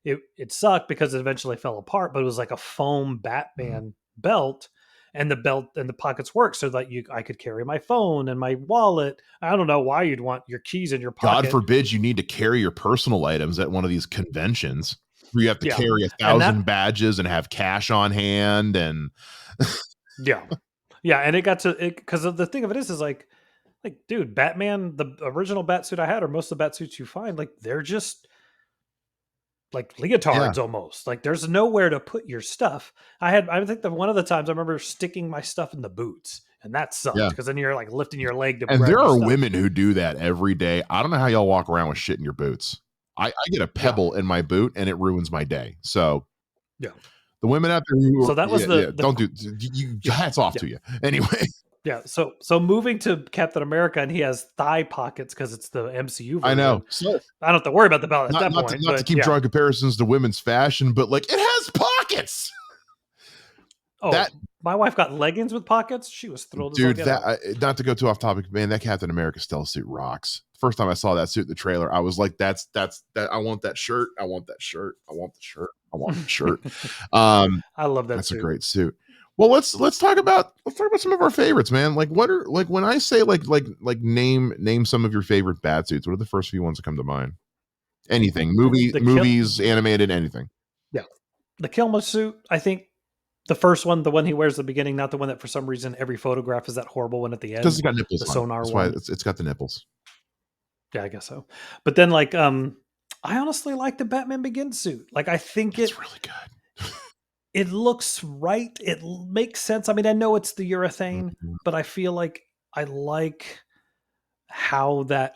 it sucked because it eventually fell apart, but it was like a foam Mhm. Batman belt, and the belt and the pockets work so that I could carry my phone and my wallet. I don't know why you'd want your keys in your God pocket. forbid you need to carry your personal items at one of these conventions where you have to Yeah. carry And that 1,000 badges and have cash on hand and yeah. Yeah, and it got to it because the thing of it is like dude, Batman, the original Batsuit I had, or most of the Batsuits you find, like they're just like yeah, leotards almost. Like there's nowhere to put your stuff. I think that one of the times I remember sticking my stuff in the boots, and that sucked yeah. because then you're like lifting your leg to And there grab your are stuff. women who do that every day. I don't know how y'all walk around with shit in your boots. I get a Yeah, pebble in my boot and it ruins my day. So yeah. the women out there who are, So that was yeah, yeah, the don't do yeah, hats off yeah, to you. Anyway, yeah. So moving to Captain America, and he has thigh pockets because it's the MCU I know. version. So I don't have to worry about the belt at not that not to point, not to but keep yeah. drawing comparisons to women's fashion, but like it has pockets. Oh, That my wife got leggings with pockets. She was thrilled as all dude, get out. not to go too off topic, man. That Captain America stealth suit rocks. First time I saw that suit in the trailer, I was like, that's that. I want that shirt. I want that shirt. I want the shirt. I want the shirt. Um, I love that that's a suit. great suit. Well, let's talk about some of our favorites, man. Like, what are like when I say like name some of your favorite bat suits? What are the first few ones that come to mind? Anything, The kill, movies, animated, anything. yeah, the Kilma suit. I think the first one, the one he wears at the beginning, not the one that for some reason every photograph is that horrible one at the Because end, it's got nipples the on it. sonar That's why one. it's got the nipples. Yeah, I guess so. But then like I honestly like the Batman Begins suit. Like I think It's really good. it looks right. Makes sense. I mean, I know it's the urethane, Mhm. but I feel like I like how that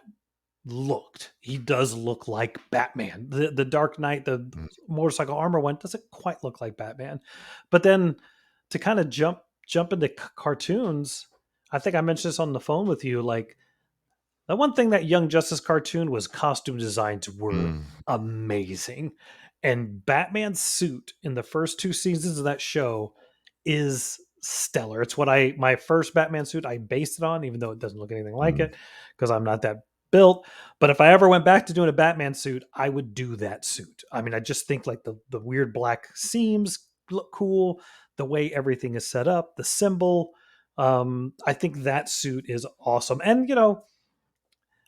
looked. He does look like Batman. The Dark Knight, the Mm. motorcycle armor one doesn't quite look like Batman. But then to kind of jump into cartoons, I think I mentioned this on the phone with you. Like the one thing that Young Justice cartoon was costume designs were Mm. amazing. And Batman's suit in the first two seasons of that show is stellar. It's what my first Batman suit I based it on, even though it doesn't look anything like Mm. it, because I'm not that built. But if I ever went back to doing a Batman suit, I would do that suit. I mean, I just think like the weird black seams look cool, the way everything is set up, the symbol. I think that suit is awesome. And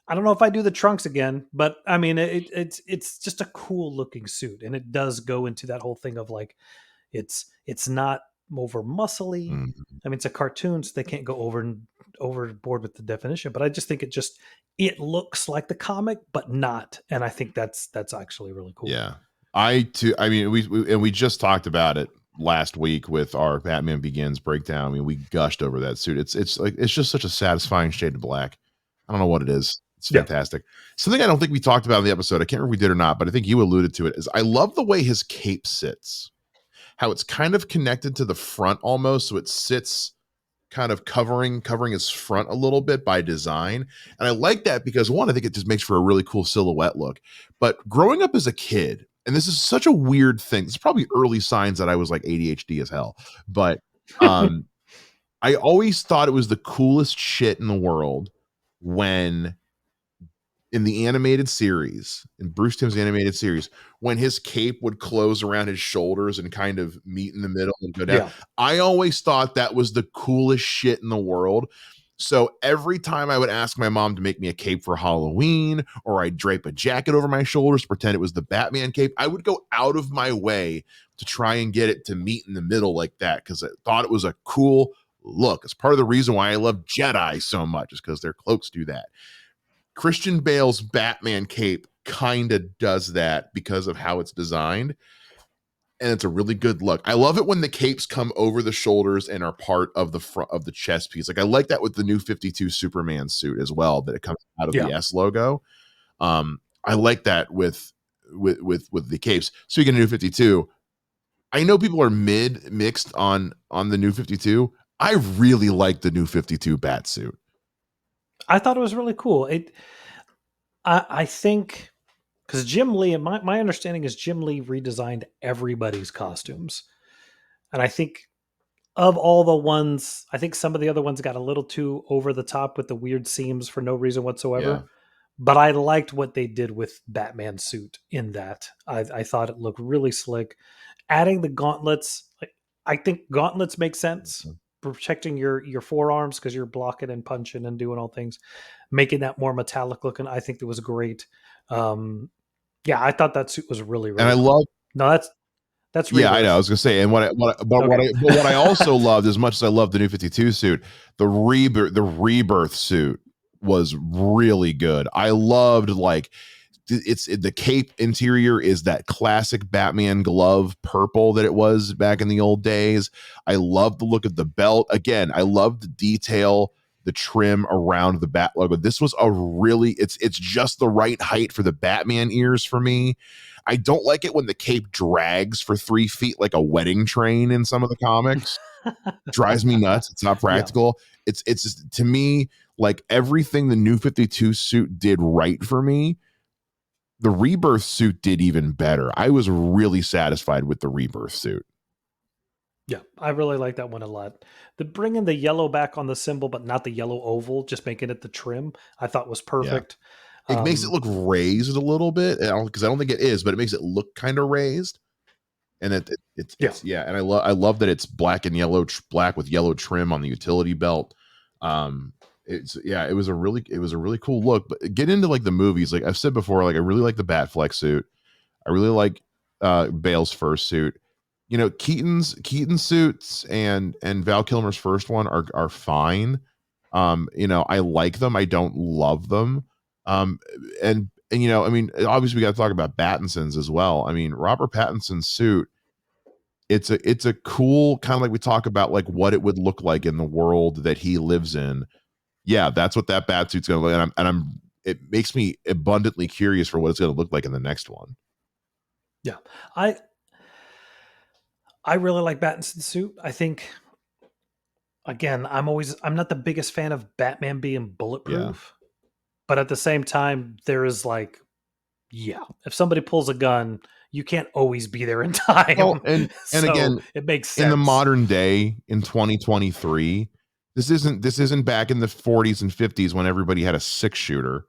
I don't know if I do the trunks again, but I mean, it's just a cool looking suit, and it does go into that whole thing of like it's not over muscly. Mm. I mean, it's a cartoon, so they can't go overboard with the definition. But I just think it looks like the comic, but not, and I think that's actually really cool. Yeah. I too. I mean, we just talked about it last week with our Batman Begins breakdown. I mean, we gushed over that suit. It's like it's just such a satisfying shade of black. I don't know what it is. It's Yeah, fantastic. Something I don't think we talked about in the episode. I can't remember if we did or not, but I think you alluded to it. Is I love the way his cape sits. How it's kind of connected to the front almost, so it sits kind of covering his front a little bit by design. And I like that because one, I think it just makes for a really cool silhouette look. But growing up as a kid, and this is such a weird thing, it's probably early signs that I was like ADHD as hell. But um I always thought it was the coolest shit in the world when in the animated series, in Bruce Timm's animated series, when his cape would close around his shoulders and kind of meet in the middle and go down. yeah, I always thought that was the coolest shit in the world. So every time I would ask my mom to make me a cape for Halloween, or I'd drape a jacket over my shoulders, pretend it was the Batman cape, I would go out of my way to try and get it to meet in the middle like that because I thought it was a cool look. It's part of the reason why I love Jedi so much, is because their cloaks do that. Christian Bale's Batman cape kind of does that because of how it's designed, and it's a really good look. I love it when the capes come over the shoulders and are part of the front of the chest piece. Like I like that with the new 52 Superman suit as well, that it comes out of Yeah. the S logo. I like that with the capes. Speaking of new 52, I know people are mixed on the new 52. I really like the new 52 bat suit. I thought it was really cool. I think because Jim Lee, and my understanding is Jim Lee redesigned everybody's costumes, and I think of all the ones, I think some of the other ones got a little too over the top with the weird seams for no reason Yeah. whatsoever. But I liked what they did with Batman's suit in that. I thought it looked really slick. Adding the gauntlets, like, I think gauntlets make sense. Protecting your forearms because you're blocking and punching and doing all things, making that more metallic looking. I think it was great. Yeah, I thought that suit was really And I really love, cool. No, that's yeah, I know. I Rebirth. was gonna say, and Okay. what I also loved, as much as I love the new 52 suit, the rebirth suit was really good. I loved, like, the cape interior is that classic Batman glove purple that it was back in the old days. I love the look of the belt. Again, I love the detail, the trim around the bat logo. This was a really, it's just the right height for the Batman ears for me. I don't like it when the cape drags for 3 feet like a wedding train in some of the comics. Drives me nuts. It's not Yeah. practical. It's just, to me, like everything the new 52 suit did right for me, the rebirth suit did even better. I was really satisfied with the rebirth suit. Yeah, I really like that one a lot. The bringing the yellow back on the symbol, but not the yellow oval, just making it the trim, I thought was Yeah. perfect. It makes it Um, look raised a little bit, because I don't think it is, but it makes it look kind of raised. And yeah, yeah, and I love that it's black and yellow, black with yellow trim on the utility belt. It's, yeah, it was a really cool look. But get into like the movies, like I've said before, like I really like the Batfleck suit. I really like Bale's first suit. Keaton's suits and Val Kilmer's first one are fine. I like them. I don't love them. Um, and I mean, obviously we got to talk about Pattinson's as well. I mean, Robert Pattinson's suit, it's a cool kind of, like we talk about like what it would look like in the world that he lives in. Yeah, that's what that bat suit's gonna look. And it makes me abundantly curious for what it's gonna look like in the next one. yeah. I I really like Battinson's suit. I think again, I'm not the biggest fan of Batman being Yeah. bulletproof, but at the same time, there is like, yeah, if somebody pulls a gun, you can't always be there in Well, time, and so again, it makes in the sense. modern day, in 2023, this isn't back in the 40s and 50s when everybody had a six shooter.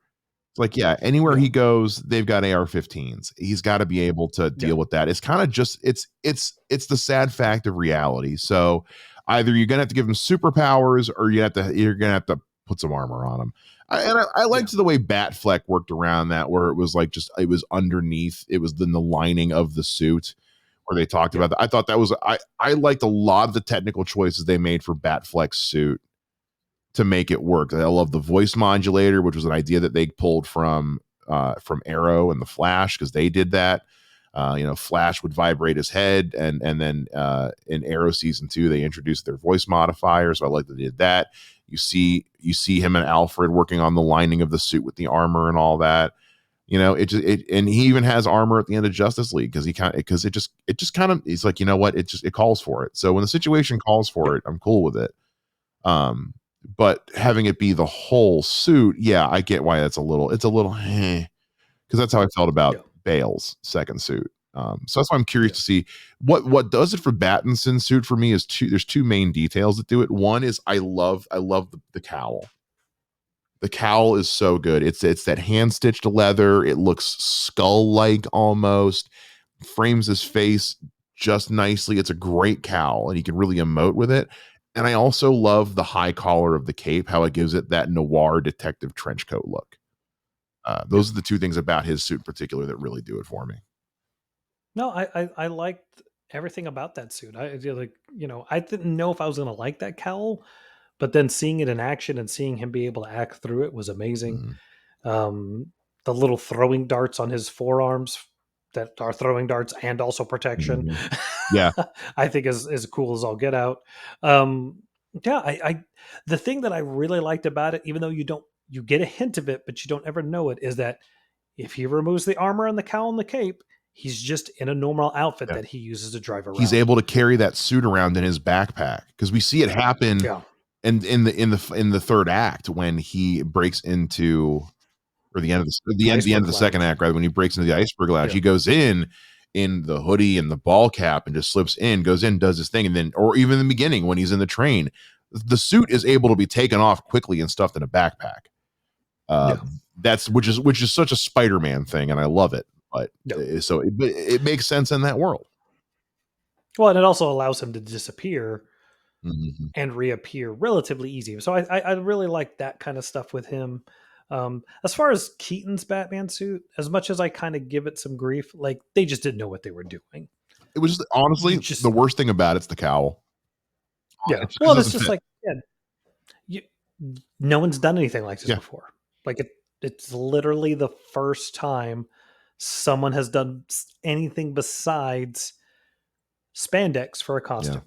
It's like, yeah, anywhere Yeah, he goes, they've got AR-15s. He's got to be able to yeah, deal with that. It's kind of just, it's the sad fact of reality. So either you're gonna have to give him superpowers, or you're gonna have to put some armor on him. I yeah, liked the way Batfleck worked around that, where it was like, just it was underneath, it was in the lining of the suit where they talked yeah, about that. I thought that was, I liked a lot of the technical choices they made for Batfleck's suit to make it work. I love the voice modulator, which was an idea that they pulled from Arrow and the Flash, because they did that. Flash would vibrate his head, and then in Arrow season 2, they introduced their voice modifier. So I like that they did that. You see him and Alfred working on the lining of the suit with the armor and all that. And he even has armor at the end of Justice League, because it just kind of, he's like, you know what, it calls for it. So when the situation calls yeah, for it, I'm cool with it. But having it be the whole suit, yeah, I get why it's a little because that's how I felt about yeah, Bale's second suit. So that's why I'm curious yeah, to see what does it for Battinson's suit. For me, there's two main details that do it. One is, I love the cowl. The cowl is so good. It's that hand stitched leather. It looks skull like almost. Frames his face just nicely. It's a great cowl, and he can really emote with it. And I also love the high collar of the cape, how it gives it that noir detective trench coat look. Yeah. Those are the two things about his suit in particular that really do it for me. No, I liked everything about that suit. I feel like, I didn't know if I was gonna like that cowl, but then seeing it in action and seeing him be able to act through it was amazing. Mhm. Um, the little throwing darts on his forearms that are throwing darts and also protection, Mhm. Yeah. I think is cool as all get out. Um, yeah, the thing that I really liked about it, even though you get a hint of it, but you don't ever know it, is that if he removes the armor and the cowl and the cape, he's just in a normal outfit Yeah. that he uses to drive He's around. able to carry that suit around in his backpack because we see it happen Yeah, in the third act when he breaks into, or the end of the end of iceberg the second lounge. act, rather, when he breaks into the iceberg lounge, Yeah, he goes in the hoodie and the ball cap and just slips in, goes in, does his thing, and then, or even in the beginning when he's in the train, the suit is able to be taken off quickly and stuffed in a backpack. Uh, yeah, that's which is such a Spider-Man thing, and I love it. But yeah. so it makes sense in that world. Well, and it also allows him to disappear Mhm. and reappear relatively easy. So I really like that kind of stuff with him. As far as Keaton's Batman suit, as much as I kind of give it some grief, like they just didn't know what they were doing. It was just You honestly the just worst thing about it's the cowl. Yeah. It's because Well, it it's doesn't just fit. like yeah, you, no one's done anything like this Yeah, before. Like it's literally the first time someone has done anything besides spandex for a yeah. costume.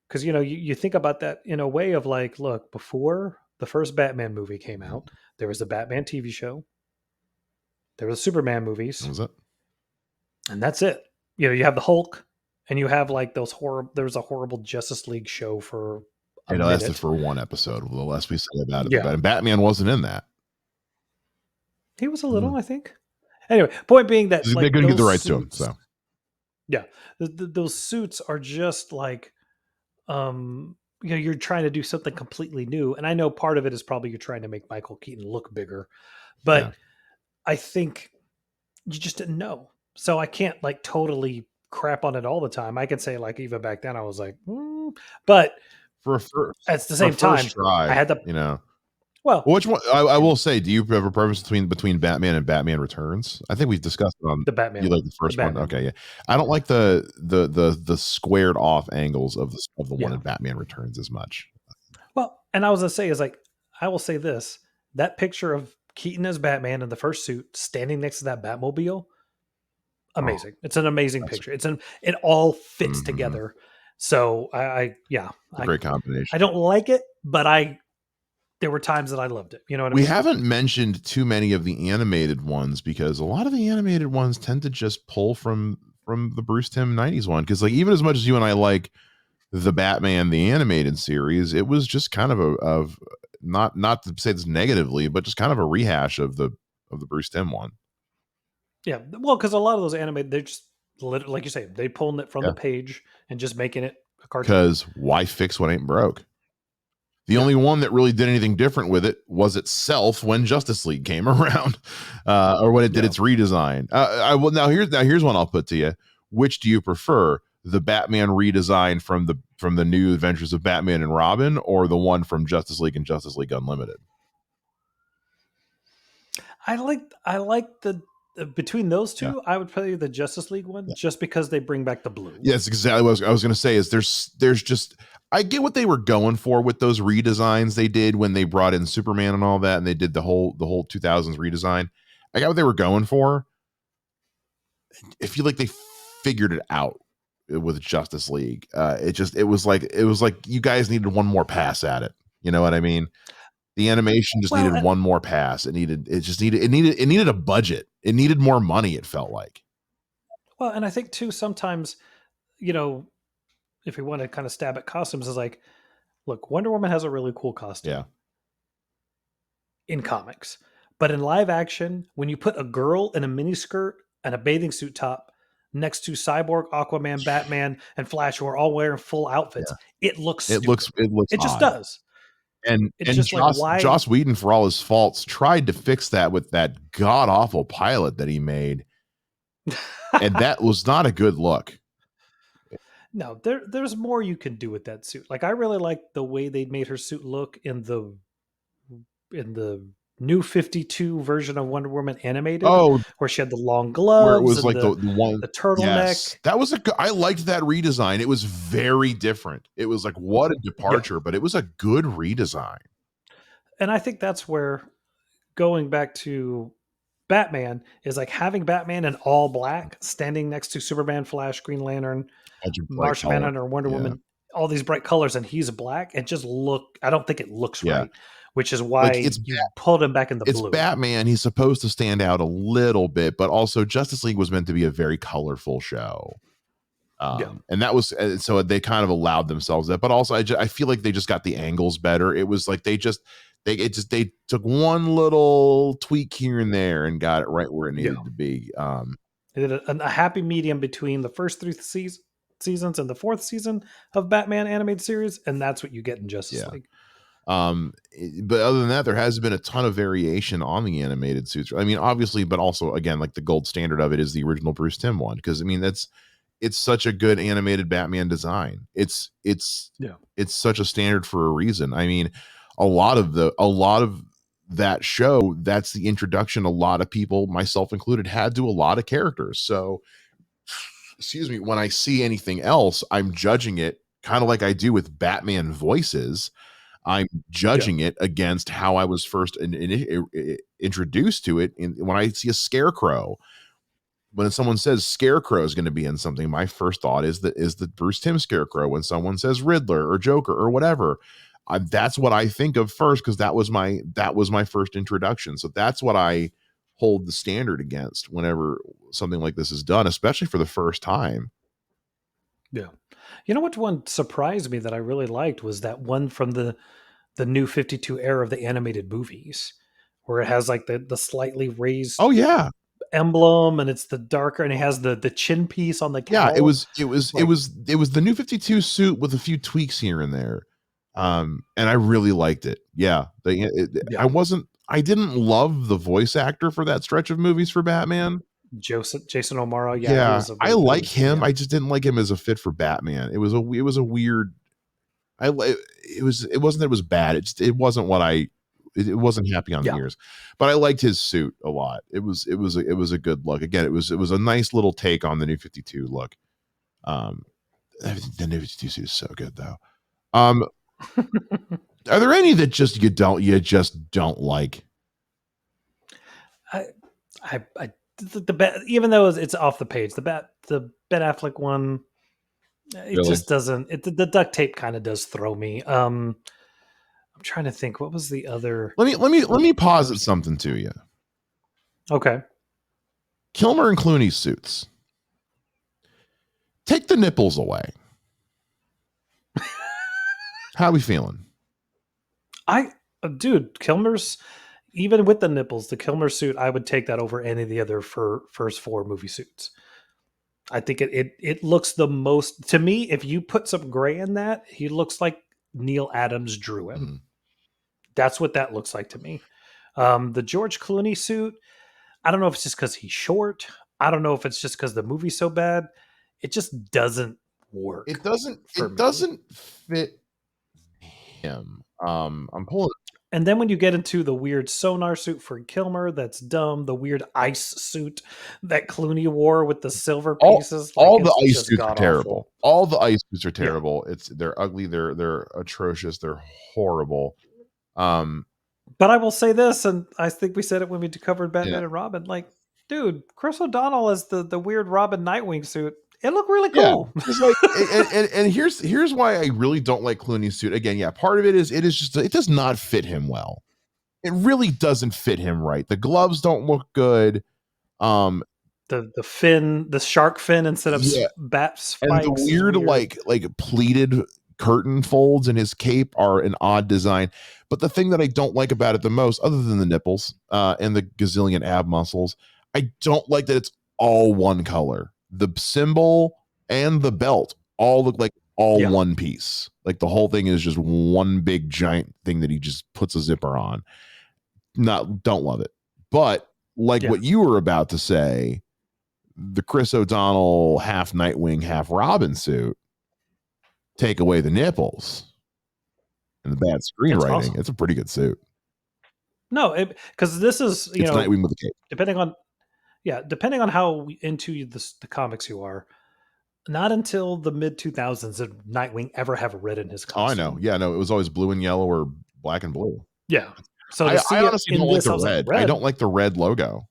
Because you think about that in a way of like, look, before the first Batman movie came Mhm. out, there was the Batman TV show, there were the Superman That movies, was it. and that's it. You have the Hulk, and you have like those horrible. There was a horrible Justice League show for a It lasted minute. for one episode. The less we say about it, the Yeah, better. Batman wasn't in that. he was a Mm. little, I think. Anyway, point being that They like couldn't get the those rights to him, suits, so yeah, those suits are just like um you're trying to do something completely new, and I know part of it is probably you're trying to make Michael Keaton look bigger, yeah. but I think you just didn't know. So I can't like totally crap on it all the time. I can say like even back then I was like, but For a first at the for a same first time, I try, had the you know. well, Well, which one I and will say, do you have a preference between Batman and Batman Returns? I think we've discussed it on the Batman you like one, the the first one? Batman Okay, one, yeah. I don't like the squared off angles of the one yeah. in Batman Returns as much. Well, and I was gonna say is like I will say this: that picture of Keaton as Batman in the first suit, standing next to that Batmobile, Oh, amazing. It's an amazing that's picture. It all fits mhm. together. So I yeah, It's a great combination. I don't like it, but there were times that I loved it. You know what I We mean? haven't mentioned too many of the animated ones because a lot of the animated ones tend to just pull from the Bruce Timm 90s one. Because like even as much as you and I like the Batman the animated series, it was just kind of a of not to say this negatively, but just kind of a rehash of the Bruce Timm one. Yeah. Well, because a lot of those animated, they're just like you say, they pulling it from Yeah. the page and just making it a cartoon. Because why fix what ain't broke? The Yeah. only one that really did anything different with it was itself when Justice League came around, or when it did Yeah. its redesign. I will now here's one I'll put to you. Which do you prefer, the Batman redesign from the new Adventures of Batman and Robin, or the one from Justice League and Justice League Unlimited? I like the between those Yeah, two, I would play the Justice League one just because they bring back the blue. yeah, that's exactly what I was going to say. Is there's just I get what they were going for with those redesigns they did when they brought in Superman and all that, and they did the whole 2000s redesign. I got what they were going for. I feel like they figured it out with Justice League. It was like you guys needed one more pass at it. You know what I mean? The animation just Well, needed one more pass. It needed a budget. It needed more money, it felt like. and I think too sometimes, you know, if we want to kind of stab at costumes, is like, look, Wonder Woman has a really cool Yeah. costume in comics, but in live action, when you put a girl in a mini skirt and a bathing suit top next to Cyborg, Aquaman, Batman, and Flash, who are all wearing full outfits, Yeah. it looks It looks stupid. it looks It just odd. does. It's And just like Joss why Joss Whedon, for all his faults, tried to fix that with that god awful pilot that he made, and that was not a good look. No, there's more you can do with that suit. Like I really like the way they made her suit look in the new 52 version of Wonder Woman animated, Oh, where she had the long where it gloves was and like the one. the turtleneck. Yes, that was I liked that redesign. It was very different. It was like, what a Yeah. departure, but it was a good redesign. And I think that's where going back to Batman is like having Batman in all black standing next to Superman, Flash, Green Lantern, Such a bright Martian color. Manhunter, Wonder Yeah, Woman, all these bright colors, and he's black. It just I don't think it looks yeah. right, which is Like why you pulled him back in the it's blue. Batman. He's supposed to stand out a little bit, but also Justice League was meant to be a very colorful show. Yeah. And that was so they kind of allowed themselves that, but also I feel like they just got the angles better. It was like they took one little tweak here and there and got it right where it Yeah. needed to be. They did a happy medium between the first three seasons and the fourth season of Batman animated series, and that's what you get in Justice Yeah. League. But other than that, there has been a ton of variation on the animated suits. I mean, obviously, but also again, like the gold standard of it is the original Bruce Timm one, because I mean it's such a good animated Batman design. Yeah. It's such a standard for a reason. I mean, a lot of that show, that's the introduction a lot of people, myself included, had to a lot of characters. So, excuse me, when I see anything else, I'm judging it kind of like I do with Batman voices. I'm Yeah. judging it against how I was first introduced to it. When I see a scarecrow, when someone says Scarecrow is going to be in something, my first thought is the Bruce Timm Scarecrow. When someone says Riddler or Joker or whatever, that's what I think of first, because that was my first introduction. So that's what I hold the standard against whenever something like this is done, especially for the first time. Yeah. You know what one surprised me that I really liked was that one from the new 52 era of the animated movies, where it has like the slightly raised Oh yeah, emblem and it's the darker and it has the chin piece on the yeah. cowl. Like, It was the new 52 suit with a few tweaks here and there, and I really liked it. Yeah, yeah, I didn't love the voice actor for that stretch of movies for Batman. Jason O'Mara, yeah, he Yeah, was a I it like was him. yeah. I just didn't like him as a fit for Batman. It was a weird. It wasn't that it was bad. It wasn't what it wasn't happy on the Yeah. ears, but I liked his suit a lot. It was a good look. Again, it was a nice little take on the new 52 look. Um, the new 52 suit is so good though. Um, are there any that you just don't like? I even though it's off the page, the Ben Affleck one, it Really? just doesn't. The duct tape kind of does throw me. I'm trying to think. What was the other Let me posit person? something to you. Okay. Kilmer and Clooney's suits. Take the nipples away. How we feeling? Dude, Kilmer's, even with the nipples, the Kilmer suit, I would take that over any of the other first four movie suits. I think it looks the most to me. If you put some gray in that, he looks like Neil Adams drew him. Mhm. That's what that looks like to me. The George Clooney suit, I don't know if it's just because he's short. I don't know if it's just because the movie's so bad. It just doesn't work for It me. doesn't fit him. I'm pulling And then when you get into the weird sonar suit for Kilmer, that's dumb. The weird ice suit that Clooney wore with the silver pieces, like all the it's ice just suits are god terrible. awful. All the ice suits are Yeah. terrible. They're ugly, they're atrocious, they're horrible. Um But I will say this, and I think we said it when we covered yeah. Batman and Robin. Like, dude, Chris O'Donnell as the weird Robin Nightwing suit. It looked really Yeah. cool. It's like and here's why I really don't like Clooney's suit. Again, yeah, part of it is just it does not fit him well. It really doesn't fit him right. The gloves don't look good. Um The fin, the shark fin instead of yeah, bat and the spikes is weird weird. like pleated curtain folds in his cape are an odd design. But the thing that I don't like about it the most, other than the nipples and the gazillion ab muscles, I don't like that it's all one color. The symbol and the belt all look like all Yeah. one piece. Like the whole thing is just one big giant thing that he just puts a zipper on. Not don't love it. But like Yeah. what you were about to say, the Chris O'Donnell half Nightwing, half Robin suit. take away the nipples and the bad It's screenwriting, awesome. it's a pretty good suit. No, because this is, It's Nightwing with a cape. depending on depending on how into the comics you are, not until the mid 2000s did Nightwing ever have red in his Oh, I know. costume. Yeah, no, it was always blue and yellow or black and blue. Yeah. So to I see it honestly in don't like this, the I was like, red. I don't red? like the red logo.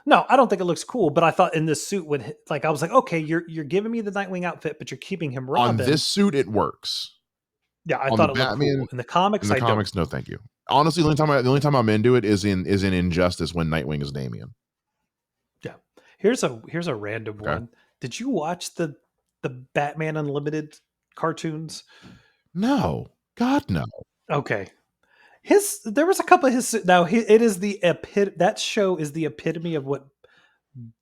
No, I don't think it looks cool. But I thought in this suit would like I was like, okay, you're giving me the Nightwing outfit, but you're keeping him On Robin. this suit, it works. Yeah, I On the thought it looked Batman, cool. In the in comics, the I don't. comics, no, thank you. Honestly, the only time I'm into it is in Injustice when Nightwing is Damian. Yeah. Here's a random Okay. one. Did you watch the Batman Unlimited cartoons? No, God, no. Okay. His there was a couple of his now it is the that show is the epitome of what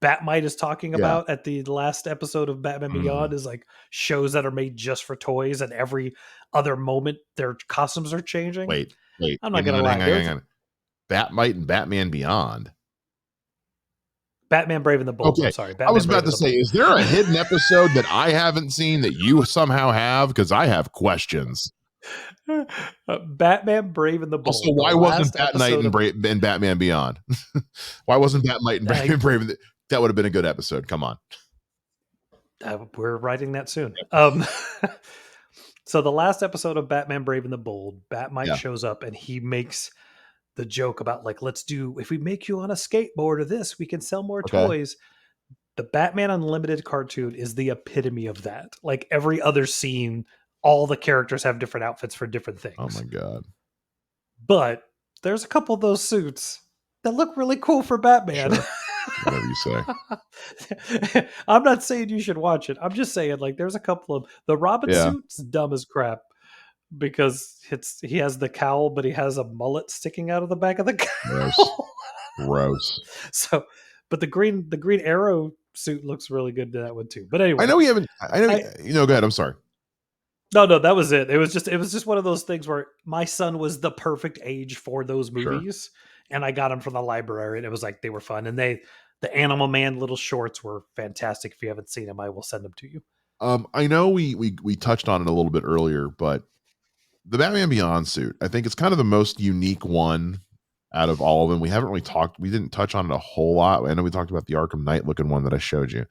Batmite is talking Yeah. about at the last episode of Batman Mhm. Beyond is like shows that are made just for toys and every other moment their costumes are changing. Wait, wait, I'm not hang gonna on, lie. hang on, hang on. Batmite and Batman Beyond. Batman Brave and the Bold. I'm Okay, sorry. I was Batman Brave about and to the say, Bold. is there a hidden episode that I haven't seen that you somehow have? Because I have questions. Batman Brave and the Also, Bold. The why wasn't last Bat Knight episode of and Batman Beyond? Why wasn't Batmite and uh, Batman Brave? That would have been a good episode. Come on. we're writing that soon. So the last episode of Batman Brave and the Bold, Batmite Yeah. shows up and he makes the joke about like, let's do if we make you on a skateboard or this, we can sell more Okay. toys. The Batman Unlimited cartoon is the epitome of that. Like every other scene, all the characters have different outfits for different Oh things. my god. But there's a couple of those suits that look really cool for Batman. Sure. Whatever you say. I'm not saying you should watch it. I'm just saying like there's a couple of the Robin Yeah. suit's dumb as crap because he has the cowl, but he has a mullet sticking out of the back of the Gross. cowl. Gross. So, but the Green Arrow suit looks really good to that one too. But anyway, I know we haven't. I know. Go ahead. I'm sorry. no, that was it. It was just one of those things where my son was the perfect age for those Sure. movies, and I got them from the library, and it was like they were fun, and the Animal Man little shorts were fantastic. If you haven't seen them, I will send them to you. I know we touched on it a little bit earlier, but the Batman Beyond suit, I think it's kind of the most unique one out of all of them. We didn't touch on it a whole lot. I know we talked about the Arkham Knight looking one that I showed you.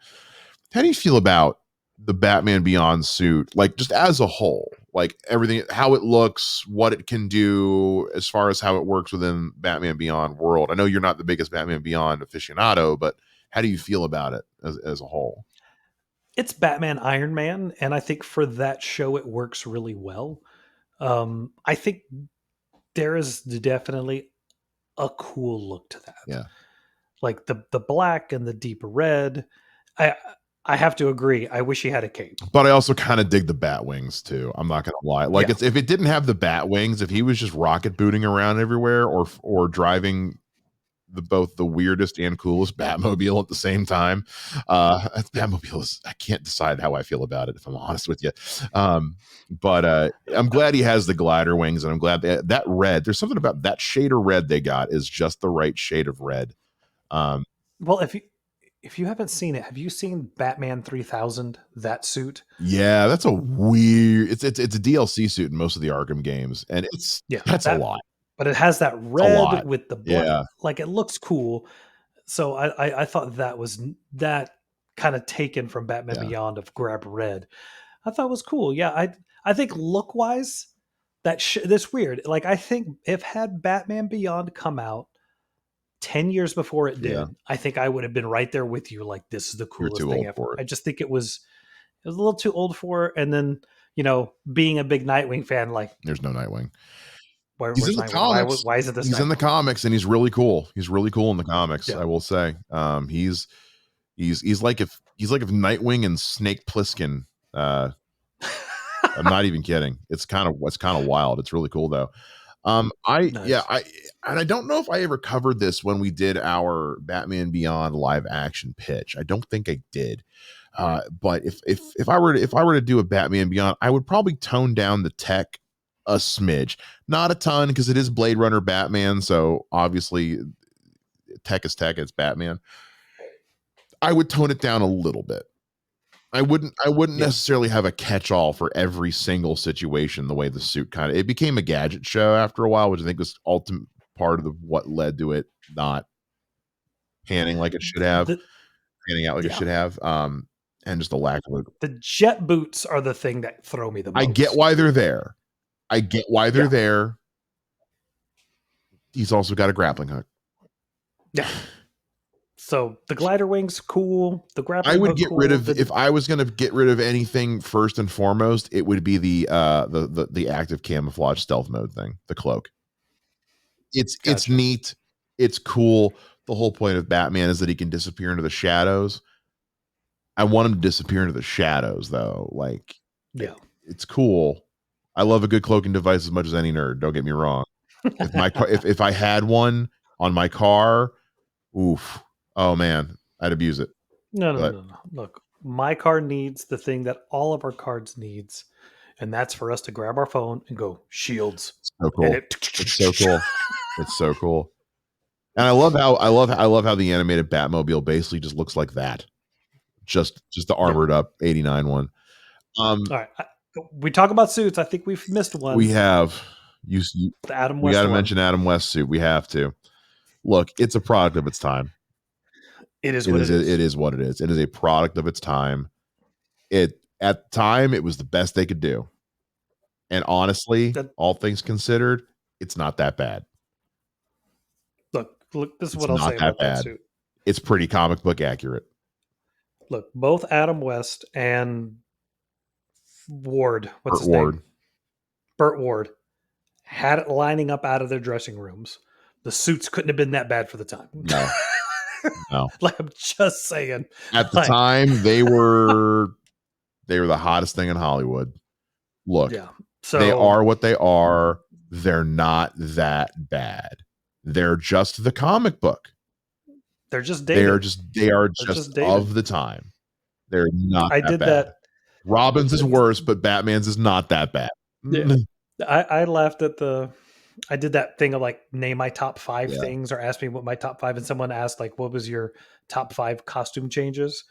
How do you feel about the Batman Beyond suit, like just as a whole, like everything, how it looks, what it can do as far as how it works within Batman Beyond world? I know you're not the biggest Batman Beyond aficionado, but how do you feel about it as a whole? It's Batman Iron Man, and I think for that show it works really well. I think there is definitely a cool look to that. Yeah. Like the black and the deep red. I have to agree. I wish he had a cape. But I also kind of dig the bat wings too. I'm not gonna lie. Like Yeah. it's if it didn't have the bat wings, if he was just rocket booting around everywhere or driving both the weirdest and coolest Batmobile at the same time. Batmobile is, I can't decide how I feel about it, if I'm honest with you. But I'm glad he has the glider wings, and I'm glad that red, there's something about that shade of red they got is just the right shade of red. Well, if you haven't seen it, have you seen Batman 3000? That suit? Yeah, that's a weird. It's a DLC suit in most of the Arkham games, and that's a lot. But it has that It's a red lot. with the black. Yeah. Like it looks cool. So I thought that was that kind of taken from Batman Yeah. Beyond of grab red. I thought it was cool. Yeah, I think look wise, that's weird. Like I think if had Batman Beyond come out 10 years before it did, Yeah. I think I would have been right there with you. Like this is the You're coolest too thing old ever. for it. I just think it was a little too old for it. And then being a big Nightwing fan, like There's no Nightwing. He's in the Nightwing? comics. Why isn't this? He's Nightwing? in the comics, and he's really cool. He's really cool in the comics. Yeah. I will say, he's like if Nightwing and Snake Plissken. I'm not even kidding. It's kind of wild. It's really cool though. Nice. I don't know if I ever covered this when we did our Batman Beyond live action pitch. I don't think I did. But if I were to do a Batman Beyond, I would probably tone down the tech a smidge, not a ton, because it is Blade Runner Batman, so obviously tech is tech. It's Batman. I would tone it down a little bit. I wouldn't Yeah. necessarily have a catch-all for every single situation the way the suit kinda it became a gadget show after a while, which I think was ultimate part of what led to it not panning like it should have, The panning out like it yeah. should have, and just a lack of a The jet boots are the thing that throw me the I get most. why they're there. I get why they're Yeah. there. He's also got a grappling hook. Yeah. So the glider wings cool, the I grappling would hook get rid cool. of if I was gonna get rid of anything first and foremost, it would be the active camouflage stealth mode thing, the cloak. It's Gotcha. neat, it's cool. The whole point of Batman is that he can disappear into the shadows. I want him to disappear into the shadows though. Like Yeah. it's cool. I love a good cloaking device as much as any nerd. Don't get me wrong. If my car, if I had one on my car, oof, oh man, I'd abuse it. No, no, But no, no. Look, my car needs the thing that all of our cards needs, and that's for us to grab our phone and go shields, it's so and cool. it. It's so cool. It's so cool. And I love how the animated Batmobile basically just looks like that. Just the Yeah. armored up 89 one. All right. We talk about suits. I think we've missed We one. have The Adam we got West to one. mention Adam West suit. We have to. Look, it's a product of its time. It is what it is. It is what it is. It is a product of its time. It at the time it was the best they could do. And honestly, That, all things considered, it's not that bad. look. This is It's what I'll not say that about that bad. suit. It's pretty comic book accurate. Look, both Adam West and Ward, what's Burt his Ward. name? Burt Ward had it lining up out of their dressing rooms. The suits couldn't have been that bad for the time. No. No. Like I'm just saying. At the Like, time, they were the hottest thing in Hollywood. Look, yeah. they So are what they are. They're not that bad. They're just the comic book. they're just dated. They are They're just dated. of the time. They're not I that did bad. that. Robin's is worse, but Batman's is not that bad. Yeah. I laughed at I did that thing of like name my top 5 Yeah. things or ask me what my top 5, and someone asked like what was your top 5 costume changes,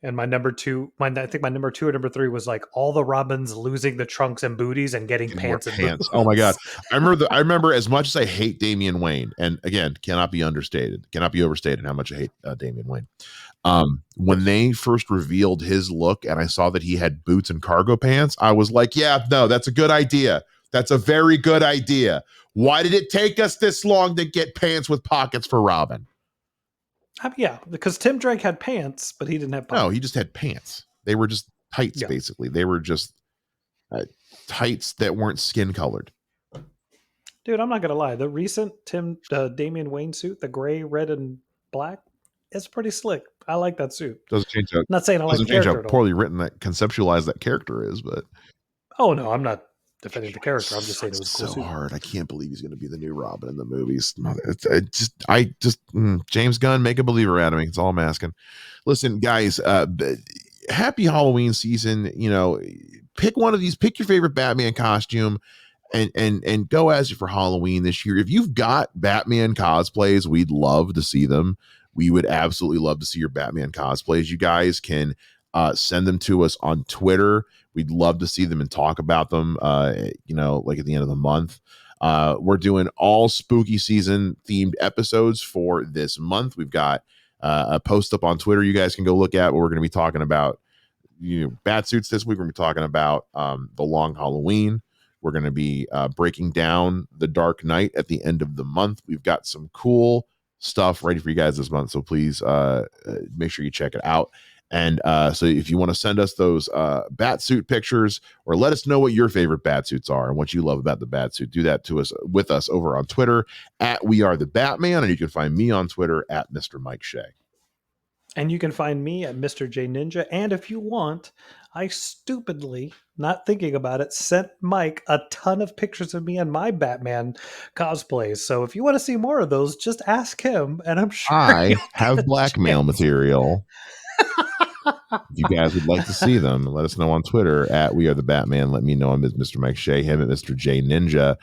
and my number 2, I think my number 2 or number 3 was like all the Robins losing the trunks and booties and getting And wear pants and pants. boots. Oh my god. I remember as much as I hate Damian Wayne, and again, cannot be understated, cannot be overstated how much I hate Damian Wayne. When they first revealed his look and I saw that he had boots and cargo pants, I was like, yeah, no, that's a good idea. That's a very good idea. Why did it take us this long to get pants with pockets for Robin? Yeah, because Tim Drake had pants, but he didn't have pockets. No, he just had pants. They were just tights, Yeah. basically. They were just tights that weren't skin colored. Dude, I'm not gonna lie. The recent Damian Wayne suit, the gray, red, and black, it's pretty slick. I like that suit. Doesn't change how, Not saying I like the doesn't change how character at all. poorly written that conceptualized that character is, but Oh no, I'm not defending the character. I'm just saying it was a cool so suit. hard. I can't believe he's going to be the new Robin in the movies. James Gunn, make a believer out of me. It's all I'm asking. Listen, guys, happy Halloween season. You know, pick one of these. Pick your favorite Batman costume. And go as you for Halloween this year. If you've got Batman cosplays, we'd love to see them. We would absolutely love to see your Batman cosplays. You guys can send them to us on Twitter. We'd love to see them and talk about them. Like at the end of the month. We're doing all spooky season themed episodes for this month. We've got a post up on Twitter you guys can go look at where we're going to be talking about Batsuits this week. We're going to be talking about the Long Halloween. We're going to be breaking down The Dark Knight at the end of the month. We've got some cool stuff ready for you guys this month. So please make sure you check it out. And so if you want to send us those Batsuit pictures or let us know what your favorite Batsuits are and what you love about the Batsuit, do that with us over on Twitter at We Are the Batman. And you can find me on Twitter at Mr. Mike Shea. And you can find me at Mr. J Ninja. And if you want, I stupidly, not thinking about it, sent Mike a ton of pictures of me and my Batman cosplays. So if you want to see more of those, just ask him, and I'm sure I have blackmail material. If you guys would like to see them, let us know on Twitter at We Are the Batman. Let me know I'm Mr. Mike Shea, him at Mr. J Ninja.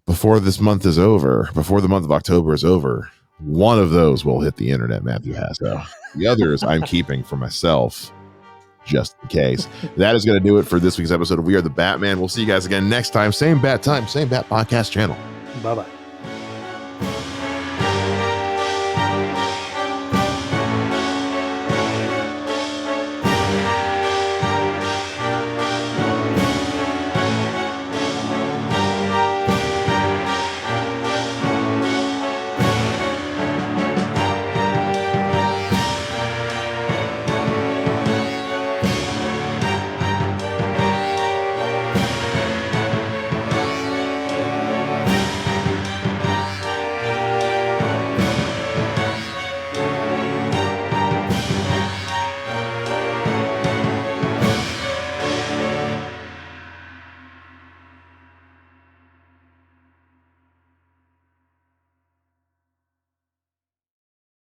Before this month is over, before the month of October is over, one of those will hit the internet, Matthew Hasso. The others I'm keeping for myself. just in case. That is going to do it for this week's episode of We Are the Batman. We'll see you guys again next time. Same bat time, same bat podcast channel. Bye-bye.